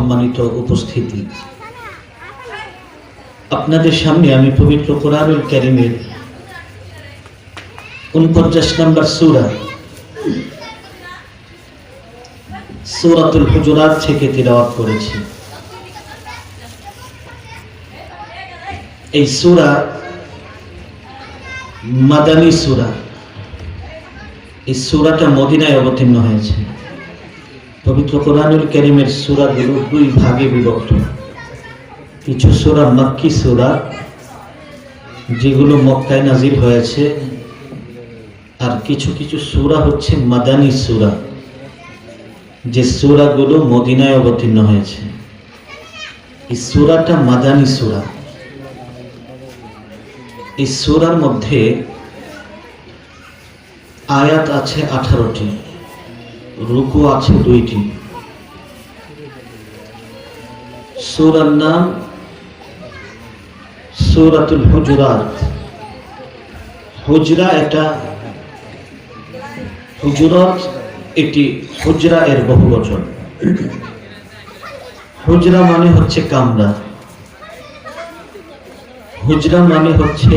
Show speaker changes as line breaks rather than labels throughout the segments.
সম্মানিত উপস্থিতি, আপনাদের সামনে আমি পবিত্র কোরআনুল কারীমের ৪৯ নম্বর সূরাতুল হুজুরাত থেকে তিলাওয়াত করেছি। এই সূরা মাদানী সূরা। এই সূরাটা মদিনায় অবতীর্ণ হয়েছে। পবিত্র কোরআনুল কারীমের সূরাগুলো দুই ভাগে বিভক্ত। কিছু সূরা মক্কি সূরা, যেগুলো মক্কায় নাজিল হয়েছে, আর কিছু কিছু সূরা হচ্ছে মাদানী সূরা, যে সূরাগুলো মদিনায় অবতীর্ণ হয়েছে। এই সূরাটা মাদানী সূরা। এই সূরার মধ্যে আয়াত আছে 18টি, রুকু আছে 2টি। সূরার নাম সূরাতুল হুজুরাত। হুজরা, এটা হুজুরাত, এটি হুজরা এর বহুবচন। হুজরা মানে হচ্ছে কামরা, হুজরা মানে হচ্ছে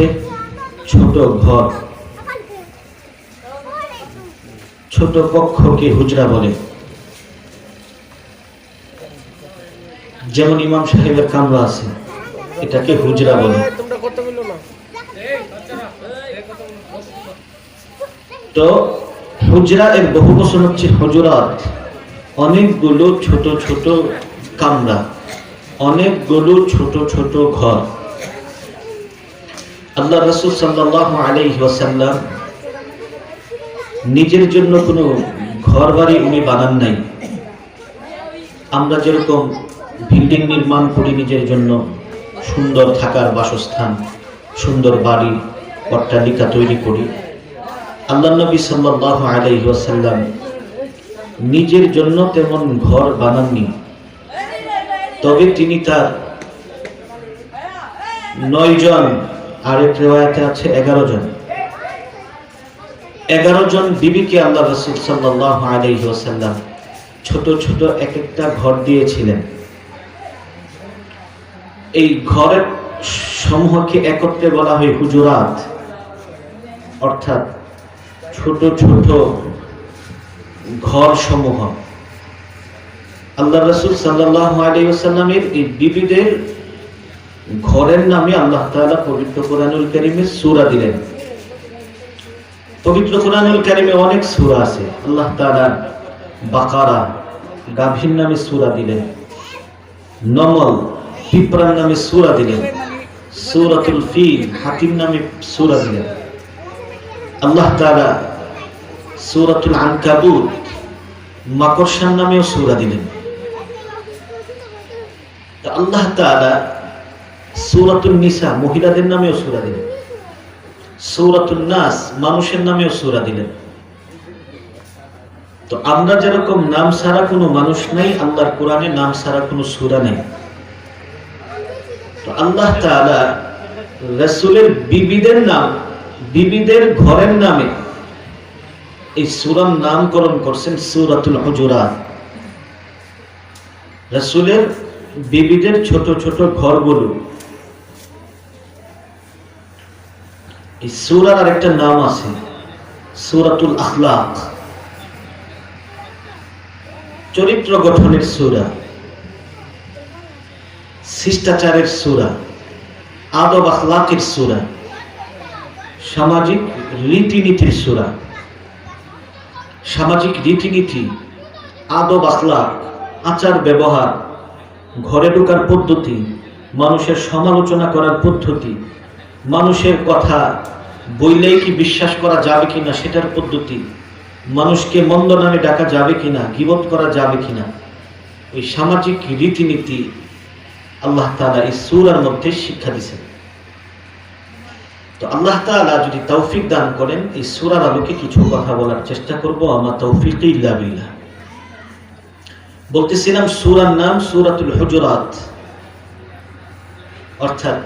ছোট ঘর, ছোট কক্ষকে হুজরা বলে। যেমন ইমাম সাহেবের কামরা আছে, এটাকে হুজরা বলে। তো হুজরা এর বহুবচন হচ্ছে হুজুরাত। অনেকগুলো ছোট ছোট কামরা, অনেকগুলো ছোট ছোট ঘর। আল্লাহ রাসূল সাল্লাল্লাহু আলাইহি ওয়াসাল্লাম নিজের জন্য কোনো ঘর বাড়ি উনি বানান নাই। আমরা যেরকম বিল্ডিং নির্মাণ করি নিজের জন্য, সুন্দর থাকার বাসস্থান, সুন্দর বাড়ি, অট্টালিকা তৈরি করি, আল্লাহ নবী সাল্লাল্লাহু আলাইহি ওয়াসাল্লাম নিজের জন্য তেমন ঘর বানাননি। তবে তিনি তার 9 জন, আরেক রিওয়ায়াতে আছে 11 জন, 11 জন বিবিকে আল্লাহ রাসূল সাল্লাল্লাহু আলাইহি ওয়াসাল্লাম ছোট ছোট এক একটা ঘর দিয়েছিলেন। এই ঘরের সমূহকে একত্রে বলা হয় হুজুরাত, অর্থাৎ ছোট ছোট ঘর সমূহ। আল্লাহ রাসূল সাল্লাল্লাহু আলাইহি ওয়াসাল্লামের এই বিবিদের ঘরের নামে আল্লাহ তাআলা পবিত্র কোরআনুল কারীমে সূরা দিলেন। পবিত্র কোরআনুল কারীমে অনেক সূরা আছে। আল্লাহ তাআলা বাকারা, গাভীর নামে সূরা দিলেন। নমল, পিঁপড়ার নামে সূরা দিলেন। সূরাতুল ফিল, হাতির নামে সূরা দিলেন। আল্লাহ তাআলা সূরাতুল আনকাবুত, মাকড়সার নামেও সূরা দিলেন। আল্লাহ তাআলা সূরাতুন নিসা, মহিলাদের নামেও সূরা দিলেন। সূরাতুন নাস, মানুষের নামেও সূরা দিলেন। তো আমরা যেরকম নাম ছাড়া কোনো মানুষ নাই, আল্লাহর কোরআনে নাম ছাড়া কোনো সূরা নেই। তো আল্লাহ তাআলা রাসূলের বিবিদের নাম, বিবিদের ঘরের নামে এই সূরার নামকরণ করছেন সূরাতুল হুজুরাত। রাসূলের বিবিদের ছোট ছোট ঘরগুলো। এই সূরার আরেকটা নাম আছে সূরাতুল আখলাক, চরিত্র গঠনের সূরা, শিষ্টাচারের সূরা, আদব আখলাকের সূরা, সামাজিক রীতিনীতির সূরা। সামাজিক রীতিনীতি, আদব আখলাক, আচার ব্যবহার, ঘরে ঢোকার পদ্ধতি, মানুষের সমালোচনা করার পদ্ধতি, মানুষের কথা বইলেই কি বিশ্বাস করা যাবে কিনা সেটার পদ্ধতি, মানুষকে মন্দ নামে ডাকা যাবে কিনা, গীবত করা যাবে কিনা, ওই সামাজিক রীতিনীতি আল্লাহ তাআলা এই সূরার মধ্যে শিক্ষা দিয়েছেন। তো আল্লাহ তাআলা যদি তৌফিক দান করেন, এই সূরার আলোকে কিছু কথা বলার চেষ্টা করব। আমার তৌফিক ইল্লা বিল্লাহ। বলতেছিলাম সূরার নাম সূরাতুল হুজুরাত, অর্থাৎ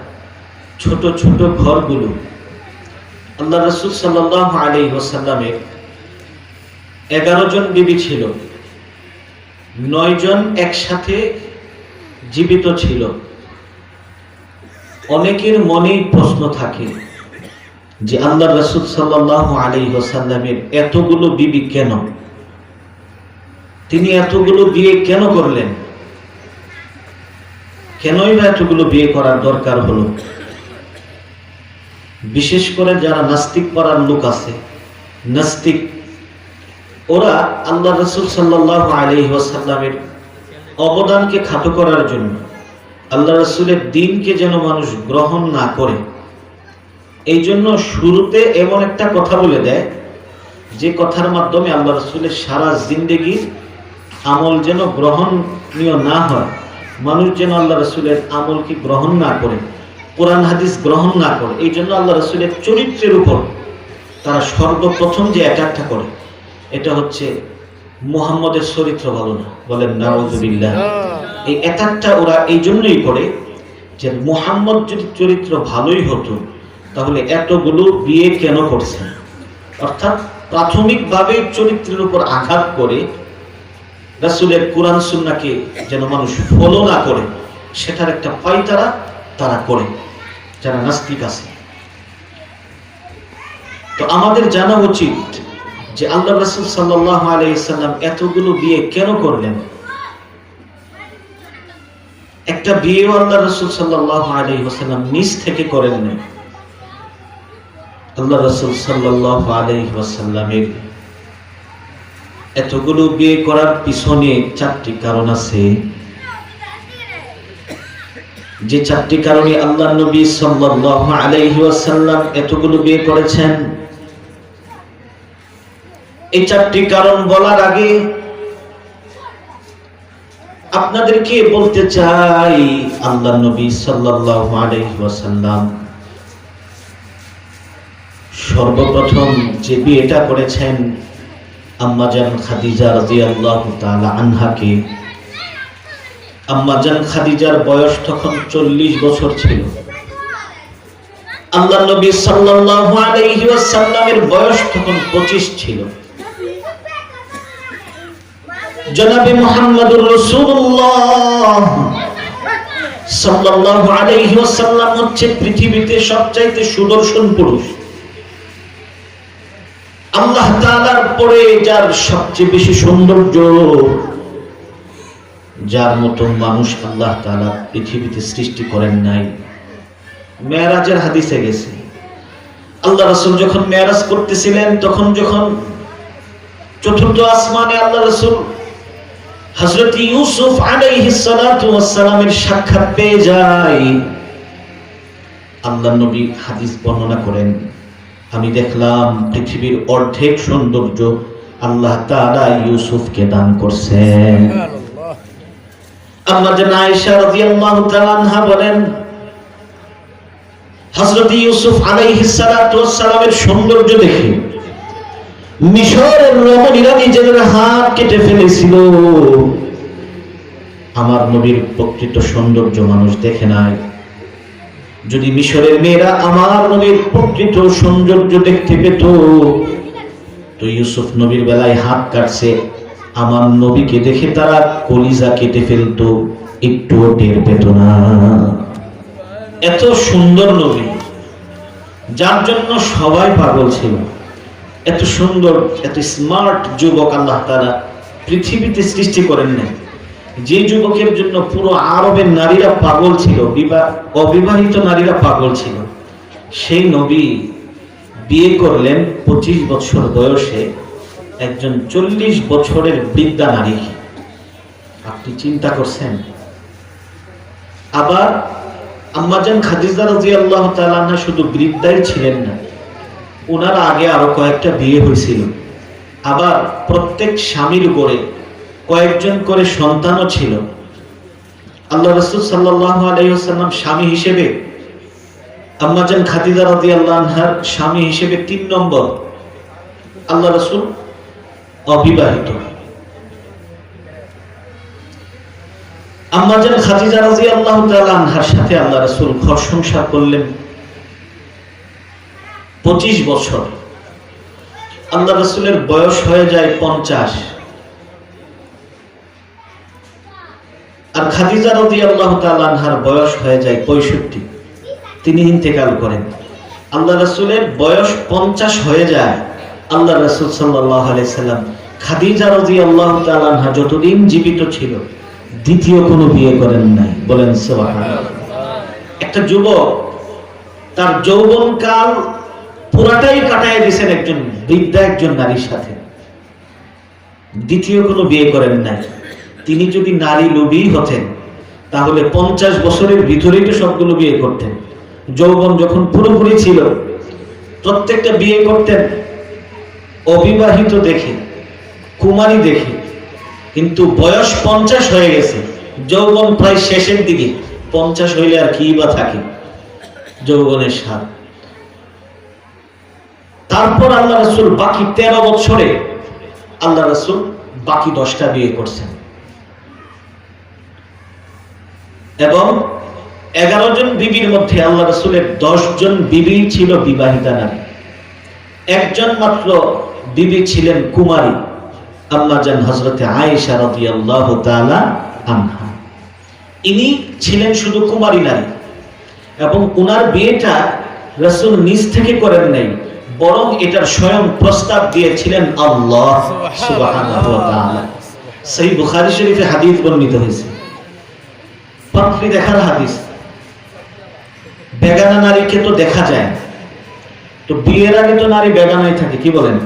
ছোট ছোট ঘরগুলো। আল্লাহ রাসূল সাল্লাল্লাহু আলাইহি ওয়াসাল্লামের 11 জন বিবি ছিল। 9 জন একসাথে জীবিত ছিল, অনেকের মনেই প্রশ্ন থাকে যে আল্লাহ রাসূল সাল্লাল্লাহু আলাইহি ওয়াসাল্লামের এতগুলো বিবি কেন? তিনি এতগুলো বিয়ে কেন করলেন? কেনই বা এতগুলো বিয়ে করার দরকার হলো? বিশেষ করে যারা নাস্তিক পাড়ার লোক আছে, নাস্তিক, ওরা আল্লাহ রাসূল সাল্লাল্লাহু আলাইহি ওয়াসাল্লামের অবদানকে খাটো করার জন্য, আল্লাহ রাসূলের দ্বীনকে যেন মানুষ গ্রহণ না করে, এই জন্য শুরুতে এমন একটা কথা বলে দেয় যে কথার মাধ্যমে আল্লাহ রাসূলের সারা জিন্দেগির আমল যেন গ্রহণীয় না হয়, মানুষ যেন আল্লাহ রাসূলের আমলকে গ্রহণ না করে, কোরআন হাদিস গ্রহণ না করে। এই জন্য আল্লাহ রাসূলের চরিত্রের উপর তারা সর্বপ্রথম যে অ্যাটাকটা করে, এটা হচ্ছে মুহাম্মদের চরিত্র ভালো না, বলেন নাউযুবিল্লাহ। এই অ্যাটাকটা ওরা এই জন্যই করে যে মুহাম্মদ যদি চরিত্র ভালোই হতো তাহলে এতগুলো বিয়ে কেন করছেন? অর্থাৎ প্রাথমিকভাবে চরিত্রের উপর আঘাত করে রাসূলের কোরআন সুন্নাহকে যেন মানুষ ফলো না করে, সেটার একটা পায়তারা তারা করে, যারা নাস্তিক আছে। তো আমাদের জানা উচিত যে আল্লাহ রাসূল সাল্লাল্লাহু আলাইহি ওয়াসাল্লাম এতগুলো বিয়ে কেন করলেন। একটা বিয়েও আল্লাহ রাসূল সাল্লাল্লাহু আলাইহি ওয়াসাল্লাম নিজ থেকে করেন না। আল্লাহ রাসূল সাল্লাল্লাহু আলাইহি ওয়াসাল্লামের এতগুলো বিয়ে করার পিছনে চারটি কারণ আছে, যে চারটি কারণে আল্লাহ নবী সাল্লাল্লাহু আলাইহি ওয়াসাল্লাম এতগুলো বিয়ে করেছেন। এই চারটি কারণ বলার আগে আপনাদেরকে বলতে চাই, আল্লাহ নবী সাল্লাল্লাহু আলাইহি ওয়াসাল্লাম সর্বপ্রথম যে বিয়েটা করেছেন আম্মা জান খাদিজা রাদিয়াল্লাহু তাআলা আনহাকে। আম্মা জান খাদিজার বয়স তখন 40 বছর ছিল। আল্লাহ নবী সাল্লাল্লাহু আলাইহি ওয়াসাল্লামের বয়স তখন 25 ছিল। জনাবে মুহাম্মদুর রাসূলুল্লাহ সাল্লাল্লাহু আলাইহি ওয়াসাল্লাম হচ্ছে পৃথিবীতে সবচাইতে সুদর্শন পুরুষ। আল্লাহ তাআলার পরে যার সবচেয়ে বেশি সৌন্দর্য, যার মতো মানুষ আল্লাহ তাআলা পৃথিবীতে সৃষ্টি করেন নাই। মেরাজের হাদিসে গেছে, আল্লাহ রাসূল যখন মেরাজ করতেছিলেন, তখন যখন চতুর্থ আসমানে আল্লাহ রাসূল হযরত ইউসুফ আলাইহিস সালাতু ওয়াস সালামের সাক্ষাৎ পেয়ে যায়, আল্লাহ নবী হাদিস বর্ণনা করেন, আমি দেখলাম পৃথিবীর অর্ধেক সৌন্দর্য আল্লাহ তাআলা ইউসুফকে দান করছেন। আম্মা জান আয়েশা রাদিয়াল্লাহু তাআলা আনহা বলেন, হযরত ইউসুফ আলাইহিস সালাতু ওয়াস সালামের সৌন্দর্য দেখে মিশরের রমণীরা নিজেদের হাত কেটে ফেলেছিল। আমার নবীর প্রকৃত সৌন্দর্য মানুষ দেখে নাই। যদি মিশরের মেয়েরা আমার নবীর প্রকৃত সৌন্দর্য দেখতে পেত, তো ইউসুফ নবীর বেলায় হাত কাটছে, আমার নবীকে দেখে তারা কলিজা কেটে ফেলতো, একটুও টের পেত না। এত সুন্দর নবী, যার জন্য সবাই পাগল ছিল। এত সুন্দর, এত স্মার্ট যুবক আল্লাহ তাআলা পৃথিবীতে সৃষ্টি করেন না, যে যুবকের জন্য পুরো আরবের নারীরা পাগল ছিল, অবিবাহিত নারীরা পাগল ছিল। সেই নবী বিয়ে করলেন 25 বছর বয়সে একজন 40 বছরের বৃদ্ধা নারী। আপনি চিন্তা করছেন? আবার আম্মা জান খাদিজা রাদিয়াল্লাহু তাআলা আনহা শুধু বৃদ্ধাই ছিলেন না, ওনার আগে আরো কয়েকটা বিয়ে হয়েছিল। আবার প্রত্যেক স্বামীর উপরে কয়েকজন করে সন্তানও ছিল। আল্লাহ রাসূল সাল্লাল্লাহু আলাইহি ওয়াসাল্লাম স্বামী হিসেবে আম্মা জান খাদিজা রাদিয়াল্লাহু আনহার স্বামী হিসেবে 3 নম্বর, আল্লাহ রাসূল অবিবাহিত। আম্মা জান খাদিজা রাদিয়াল্লাহু তাআলা আনহার সাথে আল্লাহ রাসূল ঘর সংসার করলেন 25 বছর। আল্লাহ রাসূলের বয়স হয়ে যায় 50। আর খাদিজা রাদিয়াল্লাহু তাআলা আনহার বয়স হয়ে যায় 65, তিনি ইন্তেকাল করেন। আল্লাহ রাসূলের বয়স 50 হয়ে যায়। আল্লাহ রাসূল সাল্লাল্লাহু আলাইহি সাল্লাম খাদিজা রাদিয়াল্লাহু তাআলা আনহা যতদিন জীবিত ছিল দ্বিতীয় কোনো বিয়ে করেন নাই। বলেন সুবহানাল্লাহ। একটা যুবক তার যৌবনকাল পুরাটাই কাটায় দিয়েছেন একজন বৃদ্ধা একজন নারীর সাথে, দ্বিতীয় কোনো বিয়ে করেন নাই। তিনি যদি নারী লোভী হতেন তাহলে 50 বছরের ভিতরেই তো সবগুলো বিয়ে করতেন। যৌবন যখন পুরোপুরি ছিল প্রত্যেকটা বিয়ে করতেন অবিবাহিত দেখে, কুমারী দেখে। কিন্তু বয়স 50 হয়ে গেছে, যৌবন প্রায় শেষের দিকে, 50 হইলে আর কি বা থাকে যৌবনের স্বাদ। তারপর আল্লাহ রাসূল বাকি 13 বছরে আল্লাহ রাসূল বাকি 10টা বিয়ে করছেন এবং 11 জন বিবির মধ্যে আল্লাহ রাসূলের 10 জন বিবি ছিল বিবাহিতা নারী, একজন মাত্র বিবি ছিলেন কুমারী, আম্মা জান হযরতে আয়েশা রাদিয়াল্লাহু তাআলা আনহা। ইনি ছিলেন শুধু কুমারী নারী এবং উনার বিয়েটা রাসূল নিজ থেকে করেন নাই, বরং এটার স্বয়ং প্রস্তাব দিয়েছিলেন আল্লাহ সুবহানাহু ওয়া তাআলা। সহিহ বুখারী শরীফে হাদিস বর্ণিত হয়েছে, পাত্রী দেখার হাদিস। বেগানা নারীকে তো দেখা যায়, তো বিয়ের আগে তো নারী বেগানাই থাকে, কি বলেন?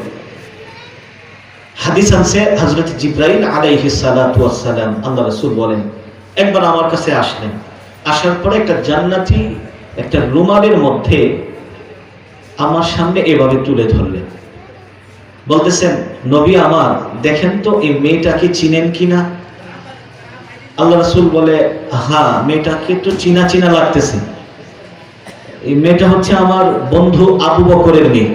হাদিস আছে হযরত জিবরাইল আলাইহিস সালাতু ওয়াস সালাম, আল্লাহ রাসূল বলেন, একবার আমার কাছে আসলেন, আসার পরে একটা জান্নাতি একটা রুমালের মধ্যে আমার সামনে এভাবে তুলে ধরলেন, বলতেছেন, নবী আমার দেখেন তো এই মেয়েটাকে চিনেন কিনা? আল্লাহ রাসূল বলে, হ্যাঁ মেয়েটাকে তো চিনা চিনা লাগতেছে, এই মেয়েটা হচ্ছে আমার বন্ধু আবু বকরের মেয়ে।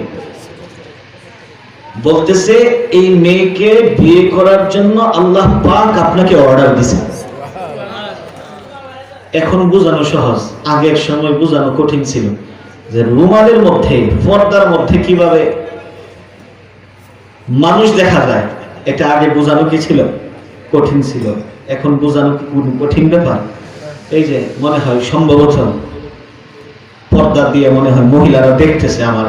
বলতেছে এই মেয়েকে বিয়ে করার জন্য আল্লাহ পাক আপনাকে অর্ডার দিয়েছেন। এখন বোঝানো সহজ, আগের সময় বোঝানো কঠিন ছিল যে রুমালের মধ্যে পর্দার মধ্যে কিভাবে মানুষ দেখা যায়, এটা আগে বোঝানো কি ছিল? কঠিন ছিল। এখন বোঝানো কঠিন ব্যাপার? এই যে মনে হয় সম্ভবত পর্দা দিয়ে মনে হয় মহিলারা দেখতেছে আমার।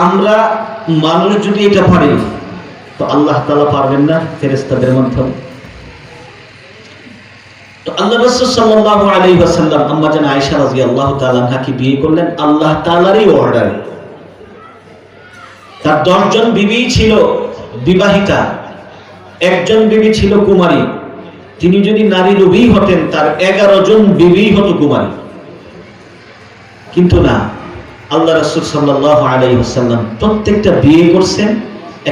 আমরা মানুষ যদি এটা পারি তো আল্লাহ তাআলা পারবেন না ফেরেশতাদের মাধ্যমে? তো আল্লাহ রাসূল সাল্লাল্লাহু আলাইহি ওয়াসাল্লাম আম্মা জান আয়েশা রাদিয়াল্লাহু তাআলা আনহাকে বিয়ে করলেন আল্লাহ তাআলারই অর্ডারে। তার 10 জন বিবি ছিল বিবাহিতা, একজন বিবি ছিল কুমারী। তিনি যদি নারী লোভী হতেন তার 11 জন বিবি হতো কুমারী। কিন্তু না, আল্লাহ রাসূল সাল্লাল্লাহু আলাইহি ওয়াসাল্লাম প্রত্যেকটা বিয়ে করছেন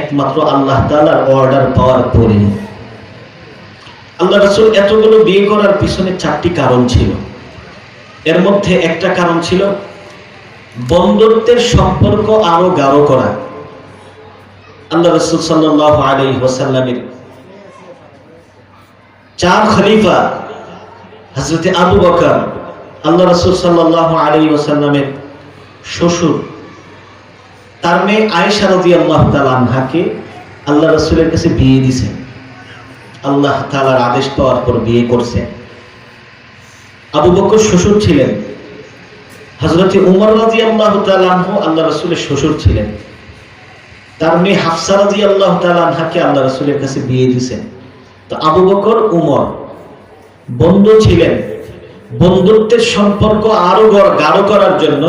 একমাত্র আল্লাহ তাআলার অর্ডার পাওয়ার পরে। আল্লাহ রাসূল এতগুলো বিয়ে করার পিছনে 4টি কারণ ছিল। এর মধ্যে একটা কারণ ছিল বন্ধুত্বের সম্পর্ক আরো গাঢ় করা। আল্লাহ রাসূল সাল্লাল্লাহু আলাইহি ওয়াসাল্লামের 4 খলিফা হযরত আবু বকর, আল্লাহ রাসূল সাল্লাল্লাহু আলাইহি ওয়াসাল্লামের শ্বশুর, তার মেয়ে আয়েশা রাদিয়াল্লাহু তাআলা আনহাকে আল্লাহ রাসূলের কাছে বিয়ে দিয়েছেন। আল্লাহ তাআলার আদেশ পাওয়ার পর বিয়ে করছেন। আবু বকর শ্বশুর ছিলেন, হযরত উমর রাদিয়াল্লাহু তাআলা আনহু আল্লাহ রাসূলের শ্বশুর ছিলেন। তার মেয়ে হাফসা রাদিয়াল্লাহু তাআলা আনহাকে আল্লাহ রাসূলের কাছে বিয়ে দিয়েছেন। তো আবু বকর উমর বন্ধু ছিলেন। বন্ধুত্বের সম্পর্ক আরো গাঢ় করার জন্য,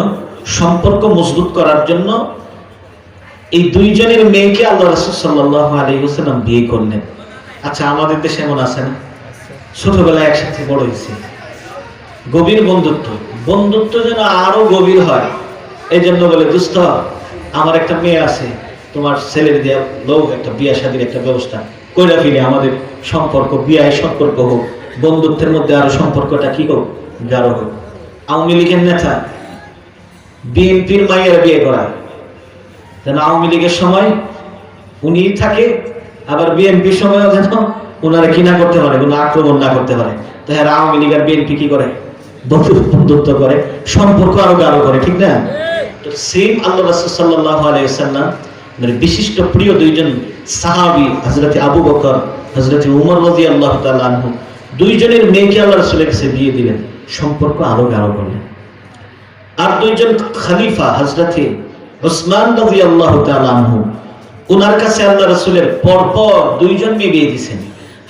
সম্পর্ক মজবুত করার জন্য এই 2 জনের মেয়েকে আল্লাহ রাসূল সাল্লাল্লাহু আলাইহি ওয়াসাল্লাম বিয়ে করলেন। আচ্ছা, আমাদের দেশে এমন আছে না, ছোটবেলায় একসাথে বড় হয়েছে, গভীর বন্ধুত্ব, বন্ধুত্ব যেন আরো গভীর হয়। এই জন্য বলে, দোস্ত আমার একটা মেয়ে আছে, তোমার ছেলের দিয়ে লোক একটা বিয়া শাদীর একটা ব্যবস্থা কইরা ফিরে আমাদের সম্পর্ক বিয়ায় সম্পর্ক হোক, বন্ধুত্বের মধ্যে আরো সম্পর্কটা কি হোক, গাঢ় হোক। আওয়ামী লীগের নেতা বিএনপির মাইয়ের বিয়ে করা, যেন আওয়ামী লীগের সময় উনি থাকে, আবার বিএনপির সময়ও যেন ওনারা কি না করতে পারে, কোনো আক্রমণ না করতে পারে। তো হ্যাঁ, আওয়ামী লীগ আর বিএনপি কি করে? বন্ধুত্ব করে, সম্পর্ক আরো গাঢ় করে, ঠিক না? তো সেম আল্লাহ রাসূল সাল্লাল্লাহু আলাইহি ওয়াসাল্লাম বিশিষ্ট প্রিয় 2 জন সাহাবী হযরত আবু বকর, হযরত উমর রাদিয়াল্লাহু তাআলা আনহু দুইজনের মেয়েকে আল্লাহ রাসূলের কাছে বিয়ে দিলেন, সম্পর্ক আরো গাঢ় করলেন। আর দুইজন খলিফা হযরতে উসমান রাদিয়াল্লাহু তাআলা আনহু, ওনার কাছে আল্লাহ রাসূলের পরপর দুইজন মেয়ে বিয়ে দিয়েছেন।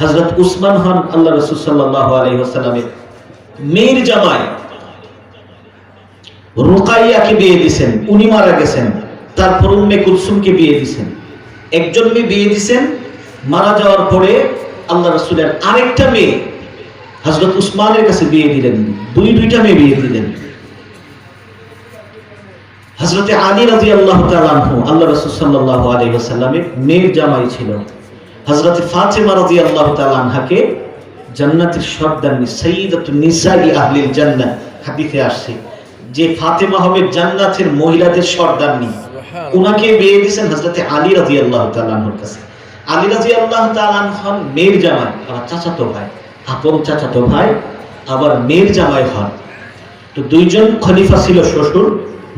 হযরত উসমান হন আল্লাহ রাসূল সাল্লাল্লাহু আলাইহি ওয়াসাল্লামের মেয়ের জামাই, রুকাইয়াকে বিয়ে দিয়েছেন, উনি মারা গেছেন। তারপর উম্মে কুলসুমকে বিয়ে দিয়েছেন। একজন মেয়ে বিয়ে দিয়েছেন, মারা যাওয়ার পরে আল্লাহ রাসূলের আরেকটা মেয়ে হযরত উসমানের কাছে বিয়ে দিলেন, দুইটা মেয়ে বিয়ে দিলেন। হযরতে আলী রাদিয়াল্লাহু তাআলা আনহু আল্লাহ রাসূল সাল্লাল্লাহু আলাইহি ওয়াসাল্লামের মেয়ের জামাই ছিল। হযরতে ফাতেমা রাদিয়াল্লাহু তাআলা আনহাকে জান্নাতের সর্দারনি, সাইয়্যিদাতুন নিসাই আহলিল জান্নাহ, হাদিসে আসছে যে ফাতেমা হবে জান্নাতের মহিলাদের সর্দারনি। উনাকে বিয়ে দিয়েছেন হযরতে আলী রাদিয়াল্লাহু তাআলা আনহুর কাছে। আলী রাদিয়াল্লাহু তাআলা আনহু মেয়ের জামাই, আবার চাচাতো ভাই, আপন চাচাতো ভাই, আবার মেয়ের জামাই হন। তো দুইজন খলিফা ছিল শ্বশুর,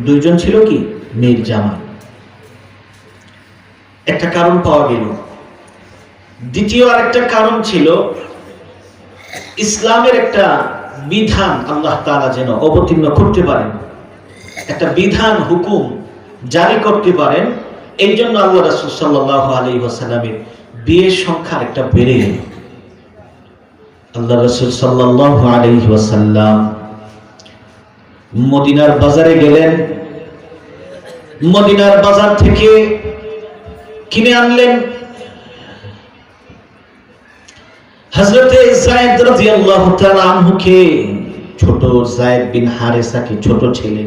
দুইজন ছিল কি মেয়ের জামাই। একটা কারণ পাওয়া গেল। দ্বিতীয় আরেকটা কারণ ছিল ইসলামের একটা বিধান আল্লাহ তাআলা যেন অবতীর্ণ করতে পারেন, একটা বিধান হুকুম জারি করতে পারেন। এই জন্য আল্লাহ রাসূল সাল্লাল্লাহু আলাইহি ওয়াসাল্লামের বিয়ের সংখ্যা একটা বেড়ে গেল। আল্লাহ রাসূল সাল্লাল্লাহু আলাইহি ওয়াসাল্লাম মদিনার বাজারে গেলেন, মদিনার বাজার থেকে কিনে আনলেন হযরতে যায়েদ রাদিয়াল্লাহু তাআলা আনহুকে, ছোট যায়েদ বিন হারেসাকে, ছোট ছেলে,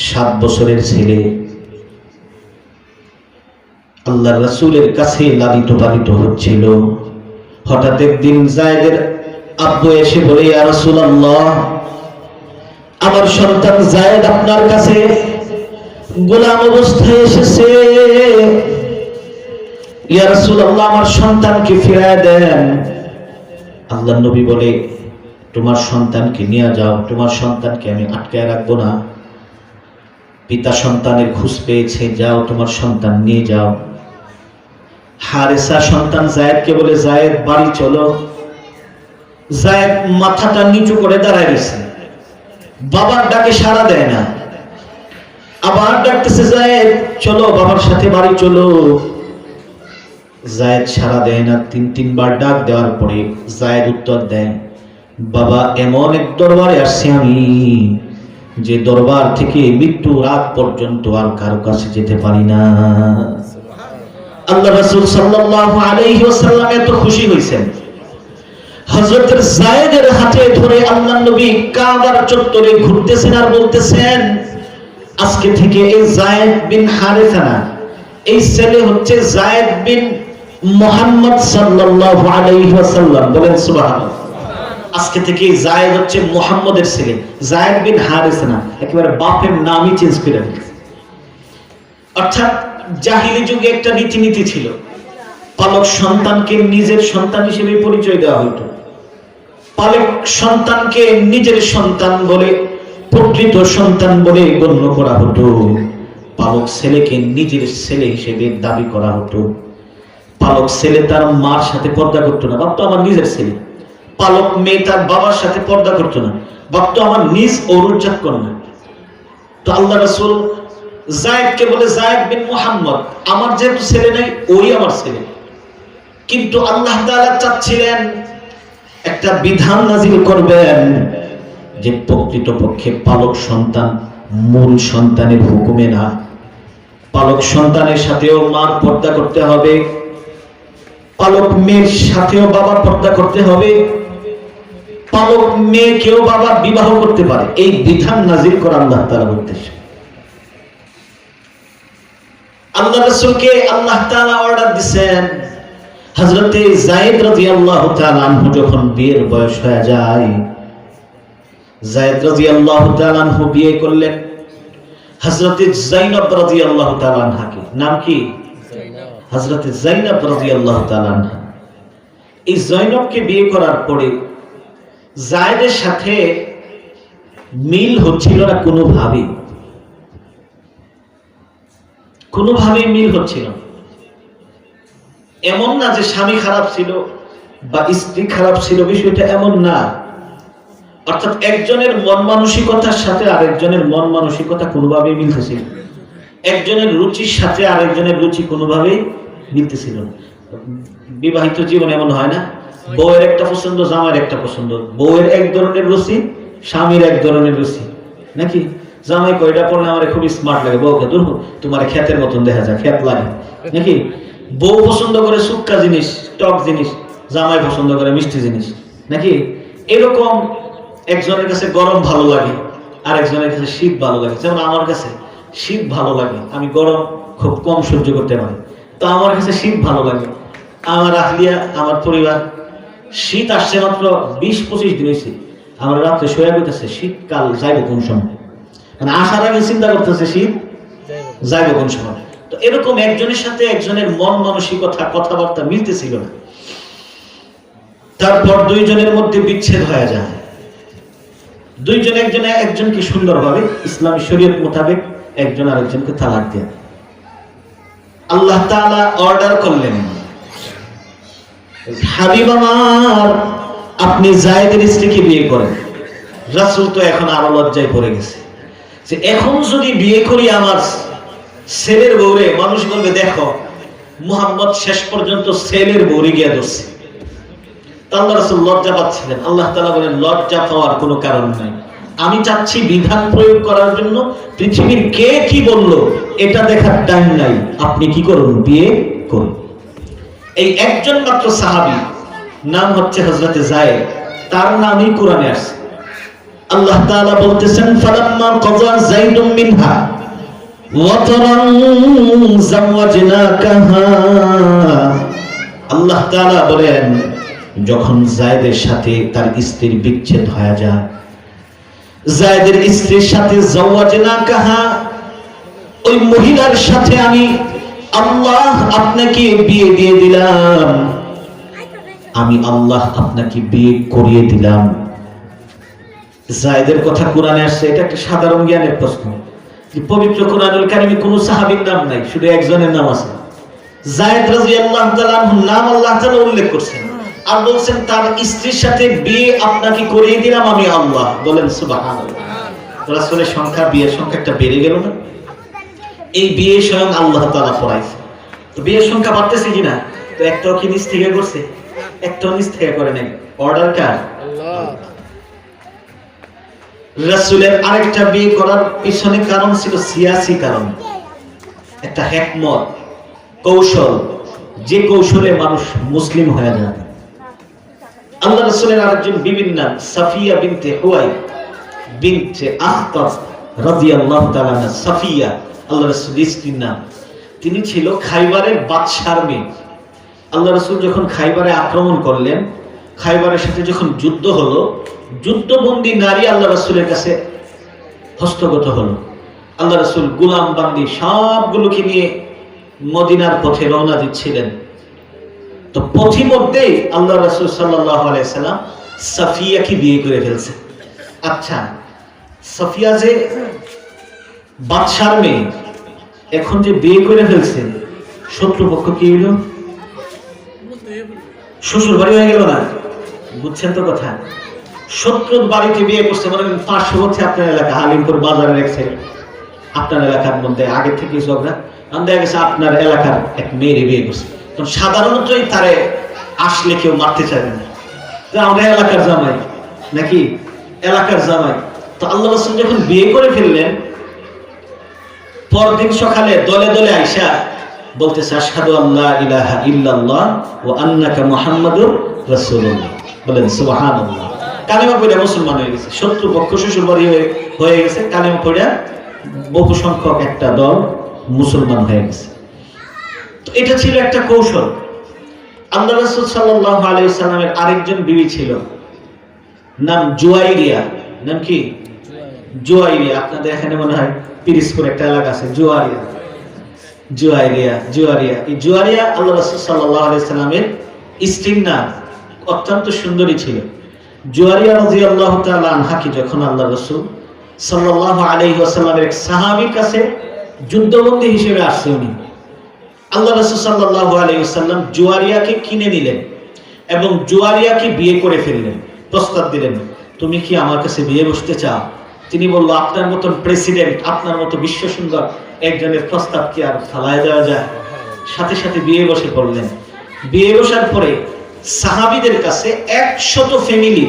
7 বছরের ছেলে, আল্লাহর রাসূলের কাছে লালিত পালিত হচ্ছিল। হঠাৎ একদিন যায়েদের আব্বু এসে বলে, ইয়া রাসূলুল্লাহ, আমার সন্তান যায়েদ আপনার কাছে গোলাম অবস্থায় এসেছে, ইয়া রাসূলুল্লাহ আমার সন্তানকে ফিরিয়ে দেন। আল্লাহর নবী বলে, তোমার সন্তানকে নিয়ে যাও, তোমার সন্তানকে আমি আটকায় রাখবো না। পিতা সন্তানের খোঁজ পেয়েছে, যাও তোমার সন্তান নিয়ে যাও। হারেসা সন্তান যায়েদকে বলে, যায়েদ বাড়ি চলো। যায়েদ মাথাটা নিচু করে দাঁড়ায় গেছে, বাবার ডাকে সাড়া দেয় না। আবার ডাকতেছে, যায়েদ চলো, বাবার সাথে বাড়ি চলো। যায়েদ সাড়া দেয় না। 3বার ডাক দেওয়ার পরে যায়েদ উত্তর দেয়, বাবা, এমন এক দরবারে আসছি আমি যে দরবার থেকে মৃত্যু রাত পর্যন্ত আর কারো কাছে যেতে পারি না। আল্লাহ রাসূল সাল্লাল্লাহু আলাইহি ওয়াসাল্লাম এত খুশি হয়েছেন, হযরত যায়েদের হাতে ধরে আল্লাহর নবী কাবার চত্বরে ঘুরতেছেন আর বলতেছেন, আজকে থেকে এই যায়েদ বিন হারেসা না, এই ছেলে হচ্ছে যায়েদ বিন মুহাম্মদ সাল্লাল্লাহু আলাইহি ওয়াসাল্লাম। বলেন সুবহানাল্লাহ। আজকে থেকে যায়েদ হচ্ছে মুহাম্মদের ছেলে, যায়েদ বিন হারেসা না, একেবারে বাপের নামই চেঞ্জ করে দিয়েছে। অর্থাৎ জাহিলি যুগে একটা রীতিনীতি ছিল, পালক সন্তানকে নিজের সন্তান হিসেবে পরিচয় দেওয়া হতো। পালক সন্তানকে নিজের সন্তান বলে, প্রকৃত সন্তান বলে গণ্য করা হতো। পালক ছেলেকে নিজের ছেলে হিসেবে দাবি করা হতো। পালক ছেলে তার মার সাথে পর্দা করতো না, ভাবতো আমার নিজের ছেলে। পালক মেয়ে তার বাবার সাথে পর্দা করতো না, ভাবতো আমার নিজ ঔরজাত কন্যা। তো আল্লাহ রাসূল যায়েদকে বলে, যায়েদ বিন মুহাম্মদ, আমার যেহেতু ছেলে নাই, ওই আমার ছেলে। কিন্তু আল্লাহ তাআলা চাচ্ছিলেন একটা বিধান নাজিল করবেন যে প্রকৃতপক্ষে পালক সন্তান মূল সন্তানের হুকুমে না, পালক সন্তানের সাথেও মার পর্দা করতে হবে, পালক মেয়ের সাথেও বাবা পর্দা করতে হবে, পালক মেয়েকেও বাবা বিবাহ করতে পারে। এই বিধান নাজিল করা আল্লাহ তাআলার উদ্দেশ্য। আল্লাহ রাসূলকে আল্লাহ তাআলা অর্ডার দিবেন, হযরতে যায়েদ রাদিয়াল্লাহু তাআলা আনহু যখন বিয়ের বয়স হয়ে যায়, যায়েদ রাদিয়াল্লাহু তাআলা আনহু বিয়ে করলেন হযরতে যায়েনব রাদিয়াল্লাহু তাআলা আনহাকে। নাম কি? হযরতে যায়েনব রাদিয়াল্লাহু তাআলা আনহা। এই যায়েনবকে বিয়ে করার পরে যায়েদের সাথে মিল হচ্ছিল না, কোনোভাবেই মিল হচ্ছিল। এমন না যে স্বামী খারাপ ছিল, বা স্ত্রী খারাপ ছিল, বিষয়টা এমন না। অর্থাৎ একজনের মন মানসিকতার সাথে আরেকজনের মন মানসিকতা কোনোভাবেই মিলতেছিল, একজনের রুচির সাথে আরেকজনের রুচি কোনোভাবেই মিলতেছিল না। বিবাহিত জীবন এমন হয় না, বউয়ের একটা পছন্দ, জামাইয়ের একটা পছন্দ, বউয়ের এক ধরনের রুচি, স্বামীর এক ধরনের রুচি, নাকি? জামাই কয়টা পড়লে আমার খুবই স্মার্ট লাগে, বউকে দূর তোমার ক্ষেতের মতন দেখা যায়, ক্ষেত লাগে, নাকি? বউ পছন্দ করে শুক্কা জিনিস, টক জিনিস, জামাই পছন্দ করে মিষ্টি জিনিস, নাকি? এরকম একজনের কাছে গরম ভালো লাগে, আর একজনের কাছে শীত ভালো লাগে। যেমন আমার কাছে শীত ভালো লাগে, আমি গরম খুব কম সহ্য করতে পারি, তো আমার কাছে শীত ভালো লাগে। আমার আহলিয়া, আমার পরিবার, শীত আসছে মাত্র 20-25 দিন হয়েছে, আমার রাত্রে শোয়া করতেছে শীতকাল যাইব কোন সময়, মানে আসার আগে চিন্তা করতেছে শীত যাইব কোন সময়। তো এরকম একজনের সাথে একজনের মন মানসিকতা, কথাবার্তা মিলতেছিল না। তারপর দুইজনের মধ্যে বিচ্ছেদ হয়ে যায়, দুইজন একজনে একজনকে সুন্দরভাবে ইসলামী শরীয়ত মোতাবেক একজন আরেকজনকে তালাক দেয়। আল্লাহ তাআলা অর্ডার করলেন, হাবিব আমার আপনি যায়েদের স্ত্রীকে বিয়ে করেন। রাসূল তো এখন আরো লজ্জায় পড়ে গেছে যে এখন যদি বিয়ে করি আমার ছেলের বউরে, মানুষ বলবে দেখো মুহাম্মদ শেষ পর্যন্ত ছেলের বউরে গিয়ে ধরছে। আল্লাহ রাসূল লজ্জা পাচ্ছিলেন। আল্লাহ তাআলা বলেন লজ্জা পাওয়ার কোনো কারণ নাই, আমি চাচ্ছি বিধান প্রয়োগ করার জন্য পৃথিবীর কে কি বললো এটা দেখার টাইম নাই, আপনি কি করুন, বিয়ে করুন। এই একজন মাত্র সাহাবী, নাম হচ্ছে হযরতে যায়েদ, তার নামই কোরআনে আছে। আল্লাহ তাআলা বলতেছেন ফালাম্মা কাযা যাইদুম মিনহা ওয়াতারান যাওয়াজনাকাহা। আল্লাহ তাআলা বলেন যখন যায়েদের সাথে তার স্ত্রীর বিচ্ছেদ হয়ে যায়, যায়েদের স্ত্রীর সাথে যাওয়াজনাকাহা, ওই মহিলার সাথে আমি আল্লাহ আপনাকে বিয়ে দিয়ে দিলাম, আমি আল্লাহ আপনাকে বিয়ে করিয়ে দিলাম। যায়েদের কথা কোরআনে আসছে, এটা একটা সাধারণ জ্ঞানের প্রশ্ন। পবিত্র কোরআনুল কারীমে কোন সাহাবীর নাম নাই, শুধু একজনের নাম আছে, যায়েদ রাদিয়াল্লাহু তাআলা আনহুর নাম আল্লাহ তাআলা উল্লেখ করছেন, আর বলছেন তার স্ত্রীর সাথে বিয়ে আপনাকে করিয়ে দিলাম আমি আল্লাহ। বলেন সুবহানাল্লাহ। রাসূলের সংখ্যা, বিয়ের সংখ্যা একটা বেড়ে গেল না? এই বিয়ে স্বয়ং আল্লাহ তাআলা করাইছে। তো বিয়ের সংখ্যা বাড়তেছে কিনা? তো একটাও কি নিজ থেকে করছে? একটাও নিজ থেকে করে নাই, অর্ডার কার? আল্লাহ। রাসূলের আরেকটা বিয়ে করার পিছনে কারণ ছিল সিয়াসি কারণ, একটা হিকমত, কৌশল, যে কৌশলে মানুষ মুসলিম হয়ে যায়। আল্লাহ রাসূলের আরেকজন বিবির নাম সাফিয়া বিনতে হুয়াই বিনতে আখতাব রাদিয়াল্লাহু তাআলা আনহা। সাফিয়া আল্লাহ রাসূলের স্ত্রীর নাম। তিনি ছিল খাইবারের বাদশার মেয়ে। আল্লাহ রাসূল যখন খাইবারে আক্রমণ করলেন, খাইবারের সাথে যখন যুদ্ধ হলো, যুদ্ধবন্দী নারী আল্লাহ রাসূলের কাছে হস্তগত হলো। আল্লাহ রাসূল গোলাম বান্দি সবগুলোকে নিয়ে মদিনার পথে রওনা দিচ্ছিলেন। তো পথিমধ্যেই আল্লাহ রাসূল সাল্লাল্লাহু আলাইহি সাল্লাম সাফিয়াকে বিয়ে করে ফেলছে। আচ্ছা, সাফিয়া যে বাদশার মেয়ে, এখন যে বিয়ে করে ফেলছে, শত্রুপক্ষ কি হইল? শ্বশুর বাড়ি হয়ে গেল না? বুঝছেন তো কথা? শত্রুর বাড়িতে বিয়ে করছে, মানে পার্শ্ববর্তী আপনার এলাকা হালিমপুর বাজারের এক সাইড, আপনার এলাকার মধ্যে আগে থেকে ঝগড়া, দেখা গেছে আপনার এলাকার এক মেয়ের বিয়ে করছে। সাধারণতই তারে আসলে কেউ মারতে চাইবে না, আমরা এলাকার জামাই, নাকি এলাকার জামাই। তো আল্লাহ রাসূল যখন বিয়ে করে ফেললেন, পরদিন সকালে দলে দলে আইসা বলতেছে আশহাদু আল্লা ইলাহা ইল্লাল্লাহ ওয়া আন্নাকা মুহাম্মাদুর রাসূলুল্লাহ। বলেন সুবহানাল্লাহ। কালেমা পড়ে মুসলমান হয়ে গেছে, শত্রুপক্ষ শ্বশুর বাড়ি হয়ে গেছে, কালেমা পড়ে বহু সংখ্যক একটা দল মুসলমান হয়ে গেছে। তো এটা ছিল একটা কৌশল। আল্লাহ রাসূল সাল্লাল্লাহু আলাইহি সাল্লামের আরেকজন বিবি ছিল, নাম জুয়াইরিয়া। নাম কি? জুয়াইরিয়া। আপনাদের এখানে মনে হয় পিরিজপুর একটা এলাকা আছে জুয়ারিয়া, জুয়াইরিয়া, জুয়ারিয়া। এই জুয়ারিয়া আল্লাহ রাসূল সাল্লাল্লাহু আলাইহি সাল্লামের স্ত্রীর নাম, অত্যন্ত সুন্দরী ছিল। জুয়ারিয়া রাদিয়াল্লাহু তাআলা আনহাকে যখন আল্লাহ রাসূল সাল্লাল্লাহু আলাইহি ওয়াসাল্লামের এক সাহাবীর কাছে যুদ্ধবন্দী হিসেবে আসছে উনি, আল্লাহ রাসূল সাল্লাল্লাহু আলাইহি ওয়াসাল্লাম জুয়ারিয়াকে কিনে নিলেন। এবং জুয়ারিয়াকে বিয়ে করে ফেললেন, প্রস্তাব দিলেন, তুমি কি আমার কাছে বিয়ে বসতে চাও? তিনি বলল, আপনার মতন প্রেসিডেন্ট, আপনার মতো বিশ্ব সুন্দর একজনের প্রস্তাব কি আর ফালায় দেওয়া যায়? সাথে সাথে বিয়ে বসে পড়লেন। বিয়ে বসার পরে সাহাবীদের কাছে 100 ফ্যামিলি,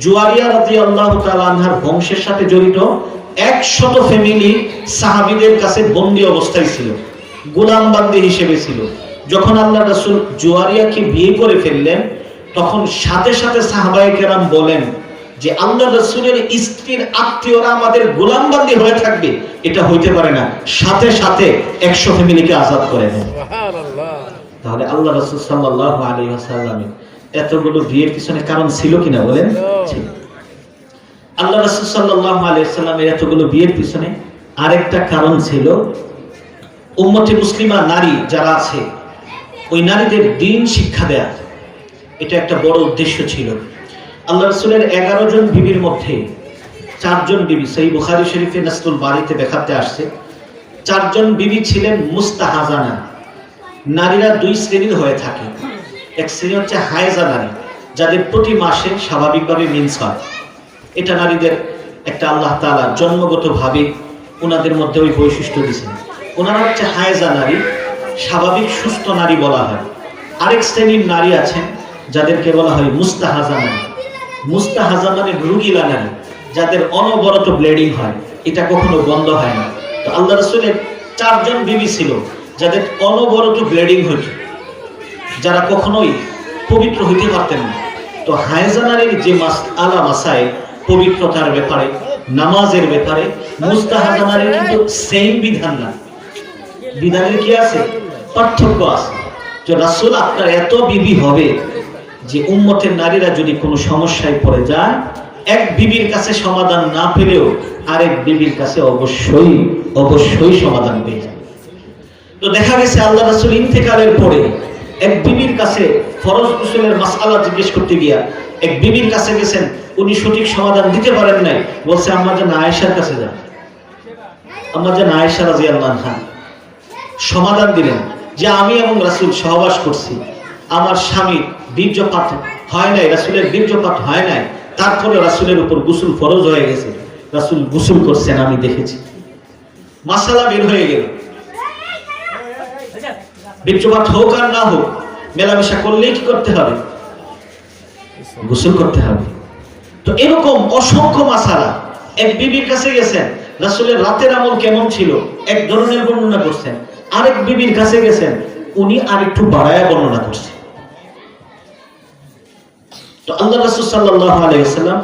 জুয়ারিয়া রাদিয়াল্লাহু তাআলা আনহার বংশের সাথে জড়িত 100 ফ্যামিলি সাহাবীদের কাছে বন্দী অবস্থায় ছিল, গোলাম বান্দী হিসেবে ছিল। যখন আল্লাহ রাসূল জুয়ারিয়াকে বিয়ে করে ফেললেন, তখন সাথে সাথে সাহাবায়ে কেরাম বলেন যে আল্লাহ রাসূলের স্ত্রীর আত্মীয়রা আমাদের গোলাম বান্দী হয়ে থাকবে, এটা হইতে পারে না, সাথে সাথে 100 ফ্যামিলিকে আজাদ করে দেন। সুবহানাল্লাহ। তাহলে আল্লাহ রাসূল সাল্লাল্লাহু আলাইহি ওয়াসাল্লামের এতগুলো বিয়ের পিছনে কারণ ছিল কিনা বলেন? ছিল। আল্লাহ রাসূল সাল্লাল্লাহু আলাইহি ওয়াসাল্লামের এতগুলো বিয়ের পিছনে আরেকটা কারণ ছিল, উম্মতে মুসলিমা নারী যারা আছে ওই নারীদের দ্বীন শিক্ষা দেয়া, এটা একটা বড় উদ্দেশ্য ছিল। আল্লাহ রাসূলের 11 জন বিবির মধ্যে 4 জন বিবি, সহিহ বুখারী শরীফে নাসতুল বারীতে দেখাতে আসছে, 4 জন বিবি ছিলেন মুস্তাহাজানা। নারীরা 2 শ্রেণীর হয়ে থাকে। এক শ্রেণী হচ্ছে হায়েজা নারী, যাদের প্রতি মাসে স্বাভাবিকভাবে মেন্স হয়। এটা নারীদের একটা আল্লাহ তাআলা জন্মগতভাবে ওনাদের মধ্যে ওই বৈশিষ্ট্য দিয়েছেন। ওনারা হচ্ছে হায়েজা নারী, স্বাভাবিক সুস্থ নারী বলা হয়। আরেক শ্রেণীর নারী আছেন যাদেরকে বলা হয় মুস্তাহাজা নারী। মুস্তাহাজা মানে রুগীলা নারী, যাদের অনবরত ব্লিডিং হয়, এটা কখনো বন্ধ হয় না। তো আল্লাহ রাসূলের 4 জন বিবি ছিল যাদের অনবরত ব্লিডিং হইত, যারা কখনোই পবিত্র হইতে পারতেন না। তো হায়েজা নারীর যে মাসআলা মাসাইল, পবিত্রতার ব্যাপারে, নামাজের ব্যাপারে, মুস্তাহাজা নারীর কিন্তু সেম বিধান না, বিধানের কি আছে? পার্থক্য আছে। তো রাসূল আপনার এত বিবি হবে যে উম্মতের নারীরা যদি কোনো সমস্যায় পড়ে যায়, এক বিবির কাছে সমাধান না পেলেও আরেক বিবির কাছে অবশ্যই অবশ্যই সমাধান পেয়ে যায়। তো দেখা গেছে আল্লাহ রাসূল ইন্তেকালের পরে এক বিবির কাছে ফরজ গোসলের মাসআলা জিজ্ঞেস করতে গিয়া এক বিবির কাছে গেছেন, উনি সঠিক সমাধান দিতে পারেন নাই, বলছে আম্মা জান আয়েশার কাছে যান। আম্মা জান আয়েশা রাদিয়াল্লাহু আনহা সমাধান দিলেন যে আমি এবং রাসূল সহবাস করছি, আমার স্বামী বীর্যপাত হয় নাই, রাসূলের বীর্যপাত হয় নাই, তারপরে রাসূলের উপর গোসল ফরজ হয়ে গেছে, রাসূল গোসল করছেন আমি দেখেছি। মাসআলা বের হয়ে গেল, বীর্যপাত হোক আর না হোক মেলামেশা করলে কি করতে হবে? গোসল করতে হবে। তো এরকম অসংখ্য মাসআলা। এক বিবির কাছে গেছেন, রাসূলের রাতের আমল কেমন ছিল এক ধরনের বর্ণনা করছেন, আরেক বিবির কাছে গেছেন, উনি আরেকটু বাড়ায়া বর্ণনা করছেন। তো আল্লাহ রাসূল সাল্লাল্লাহু আলাইহি ওয়াসাল্লাম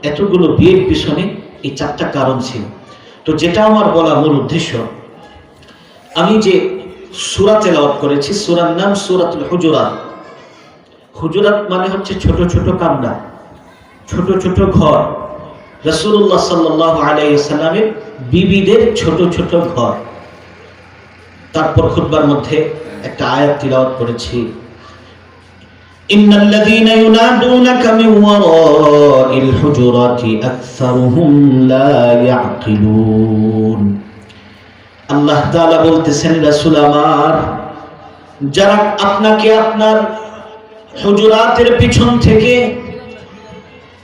এতগুলো বিয়ের পিছনে এই 4টা কারণ ছিল। তো যেটা আমার বলা মূল উদ্দেশ্য, আমি যে সূরা তেলাওয়াত করেছি, সূরার নাম সূরাতুল হুজুরাত। হুজুরাত মানে হচ্ছে ছোট ছোট কামরা, ছোট ছোট ঘর। রাসূলুল্লাহ সাল্লাল্লাহু আলাইহি ওয়াসাল্লামের বিবিদের ছোট ছোট ঘর। তারপর খুতবার মধ্যে একটা আয়াত তিলাওয়াত করেছি, ইন্নাল্লাযীনা ইউনাদুনাকা মিন ওয়ারাইল হুজুরাতি আকসারুহুম লা ইয়াকিলুন। আল্লাহ তাআলা বলতেছেন, রাসূল আমার, যারা আপনাকে আপনার হুজুরাতের পিছন থেকে,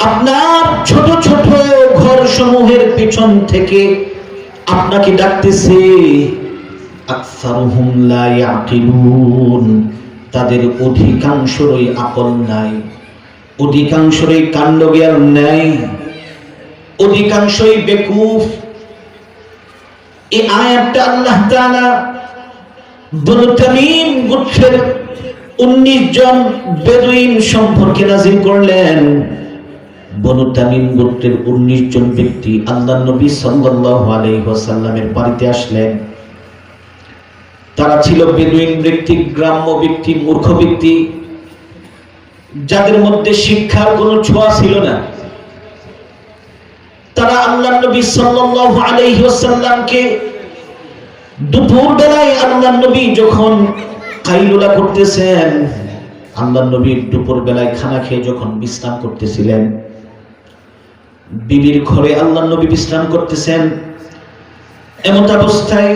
আপনার ছোট ছোট ঘরসমূহের পিছন থেকে আপনাকে ডাকতেছে, আকসারুহুম লা ইয়াকিলুন, তাদের অধিকাংশরই আকল নাই, অধিকাংশরই কাণ্ডজ্ঞান নাই, অধিকাংশই বেকুফ। এই আয়াতটা আল্লাহ তাআলা বনু তামিম গোত্রের 19 জন বেদুইন সম্পর্কে নাযিল করলেন। বনু তামিম গোত্রের 19 জন ব্যক্তি আল্লাহর নবী সাল্লাল্লাহু আলাইহি ওয়াসাল্লামের বাড়িতে আসলেন। তারা ছিল বেদুইন ব্যক্তি, গ্রাম্য ব্যক্তি, মূর্খ ব্যক্তি, যাদের মধ্যে শিক্ষার কোনো ছোঁয়া ছিল না। তারা আল্লাহর নবী সাল্লাল্লাহু আলাইহি ওয়াসাল্লামকে দুপুর বেলায়, আল্লাহর নবী যখন কাইলুলা করতেছেন, আল্লাহর নবী দুপুর বেলায় খানা খেয়ে যখন বিশ্রাম করতেছিলেন, বিবির ঘরে আল্লাহর নবী বিশ্রাম করতেছেন, এমত অবস্থায়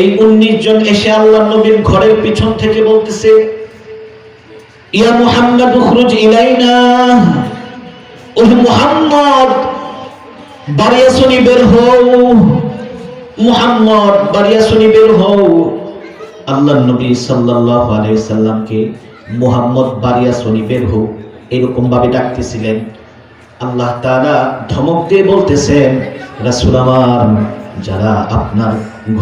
এই 19 জন এসে আল্লাহর নবীর ঘরের পিছন থেকে বলতেছে, ইয়া মুহাম্মদ উখরুজ ইলাইনা, ও মুহাম্মদ বাড়ি আসুনি, বের হও, মুহাম্মদ বাড়ি আসুনি, বের হও। আল্লাহর নবী সাল্লাল্লাহু আলাইহি ওয়াসাল্লামকে মুহাম্মদ বাড়ি আসুনি, বের হও এরকম ভাবে ডাকতেছিলেন। আল্লাহ তাআলা ধমক দিয়ে বলতেছেন, রাসূল আমার, যারা আপনার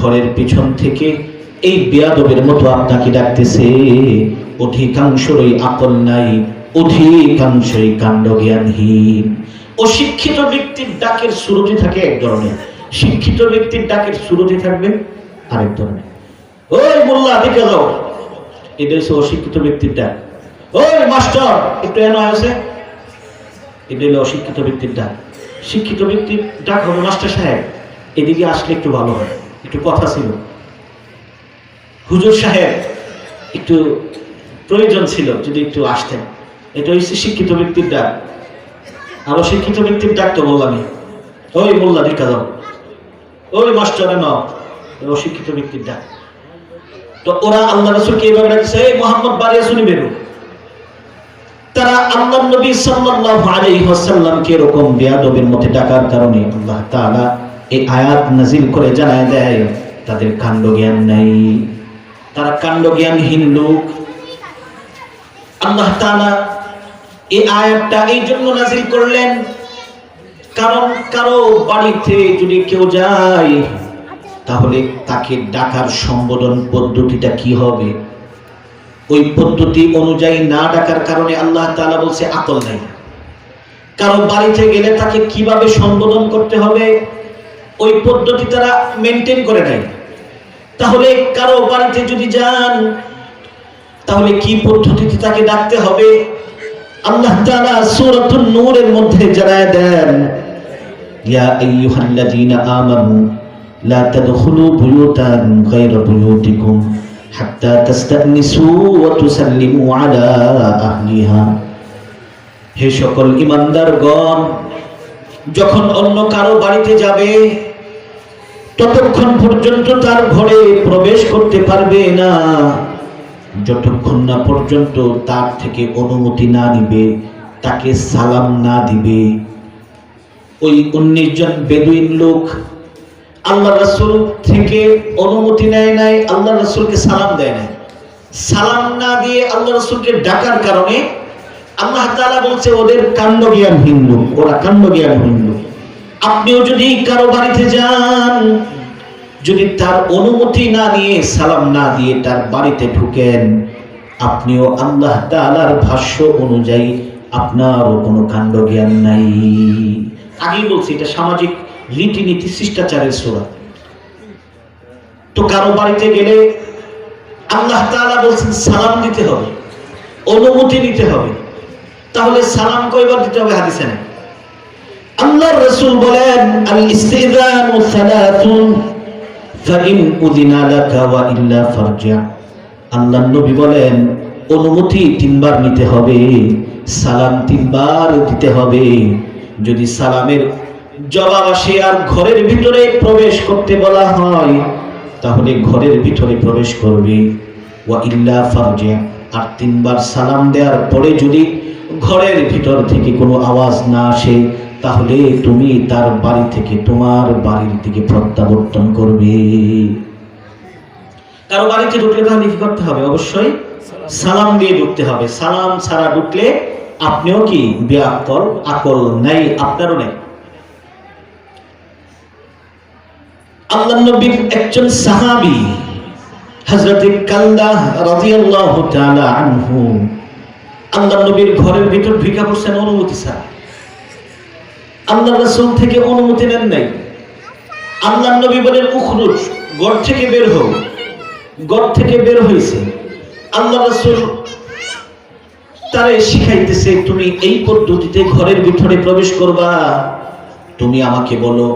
ঘরের পিছন থেকে এই বেয়াদবের মতো আপনাকে ডাকতেছে, অধিকাংশই আকল নাই, অধিকাংশই কাণ্ডজ্ঞানহীন। অশিক্ষিত ব্যক্তির ডাকের সুরতি থাকে এক ধরনের, শিক্ষিত ব্যক্তির ডাকের সুরতি থাকবে আরেক ধরনের। ওই মোল্লা দিকে যাও, এটা হচ্ছে অশিক্ষিত ব্যক্তির ডাক। ওই মাস্টার একটু এনো আছে, এটা হলো অশিক্ষিত ব্যক্তির ডাক। শিক্ষিত ব্যক্তির ডাক হলো, মাস্টার সাহেব এদিকে আসলে একটু ভালো হয়, একটু কথা ছিল, হুজুর সাহেব একটু প্রয়োজন ছিল, যদি একটু আসতেন। এটা হচ্ছে শিক্ষিত ব্যক্তির ডাক। আর অশিক্ষিত ব্যক্তির ডাক তো বললামই, ওই মোল্লা দিকে যাও, ওই মাস্টারে নাও, অশিক্ষিত ব্যক্তির ডাক। তো ওরা আল্লাহ রাসূলকে এইভাবে ডাকছে, এই মুহাম্মদ বাড়ি আসুনি, বেরো। তারা আল্লাহর নবী সাল্লাল্লাহু আলাইহি ওয়াসাল্লামকে এরকম বেয়াদবের মধ্যে ডাকার কারণে আল্লাহ তাআলা এই আয়াত নাযিল করে জানায় দেয়, তাদের কাণ্ড জ্ঞান নাই, তারা কাণ্ড জ্ঞানহীন লোক। আল্লাহ তাআলা এই আয়াতটা এই জন্য নাযিল করলেন, কারণ কারো বাড়িতে যদি কেউ যায় তাহলে তাকে ডাকার সম্বোধন পদ্ধতিটা কি হবে, ওই পদ্ধতি অনুযায়ী না ডাকার কারণে আল্লাহ তাআলা বলছে আকল নাই। কারো বাড়িতে গেলে তাকে কিভাবে সম্বোধন করতে হবে ওই পদ্ধতি তারা মেনটেন করে নাই। তাহলে কারো বাড়িতে যদি যান তাহলে কি পদ্ধতিতে তাকে ডাকতে হবে আল্লাহ তাআলা সূরাতুন নূরের মধ্যে জানায় দেন, ইয়া আইয়ুহাল্লাযীনা আমানু লা তাদখুলু বুয়ুতান গায়রা বুয়ুতিকুম হাত্তা তাস্তানিসু ওয়া তুসাল্লিমু আলা আহলিহা। হে সকল ঈমানদারগণ, যখন অন্য কারো বাড়িতে যাবে ততক্ষণ পর্যন্ত তার ঘরে প্রবেশ করতে পারবে না যতক্ষণ না পর্যন্ত তার থেকে অনুমতি না নিবে, তাকে সালাম না দিবে। ওই 19 জন বেদুইন লোক আল্লাহ রাসূল থেকে অনুমতি নেয় নাই, আল্লাহ রাসূলকে সালাম দেয় নাই। সালাম না দিয়ে আল্লাহ রাসূলকে ডাকার কারণে আল্লাহ তাআলা বলছে ওদের কাণ্ডজ্ঞানহীন লোক, ওরা কাণ্ডজ্ঞানহীন লোক। আপনিও যদি কারো বাড়িতে যান, যদি তার অনুমতি না নিয়ে সালাম না দিয়ে তার বাড়িতে ঢুকেন, আপনিও আল্লাহ তাআলার ভাষ্য অনুযায়ী আপনারও কোনো কাণ্ডজ্ঞান নাই। আগেই বলছি এটা সামাজিক রীতিনীতি শিষ্টাচারের সূরা। তো কারো বাড়িতে গেলে আল্লাহ তাআলা বলছেন সালাম দিতে হবে, অনুমতি নিতে হবে। তাহলে সালাম কয়বার দিতে হবে হাদিসে নেই। আল্লাহর রাসূল বলেন, আল ইস্তিযানু সালাতুন ফাইন উযিনা লাকা ওয়া ইল্লা ফারজি'। আল্লাহর নবী বলেন অনুমতি 3 বার নিতে হবে, সালাম 3 বার দিতে হবে। যদি সালামের জবাব আসে আর ঘরের ভিতরে প্রবেশ করতে বলা হয় তাহলে ঘরের ভিতরে প্রবেশ করবে, ওয়া ইল্লা ফারজি'। আর 3 বার সালাম দেওয়ার পরে যদি ঘরের ভিতর থেকে কোনো আওয়াজ না আসে তাহলে তুমি তার বাড়ি থেকে তোমার বাড়ির দিকে প্রত্যাবর্তন করবে। কারো বাড়িতে ঢুকলে তাহলে কি করতে হবে? অবশ্যই সালাম দিয়ে ঢুকতে হবে। সালাম ছাড়া ঢুকলে আপনিও কি বেআক্কল, আকল নাই, আপনারও নেই। আল্লাহর নবীর একজন সাহাবী হযরত কালদাহ রাদিয়াল্লাহু তাআলা আনহু আল্লাহর নবীর ঘরের ভিতর ঢুকে পড়ছেন অনুমতি ছাড়া। আল্লাহর রাসূল থেকে অনুমতি নেন নাই। আল্লাহর নবী বলেন উখরুজ, ঘর থেকে বের হও। ঘর থেকে বের হইছে। আল্লাহর রাসূল তারে শিখাইতেছে তুমি এই পদ্ধতিতে ঘরের ভিতরে প্রবেশ করবা। তুমি আমাকে বলো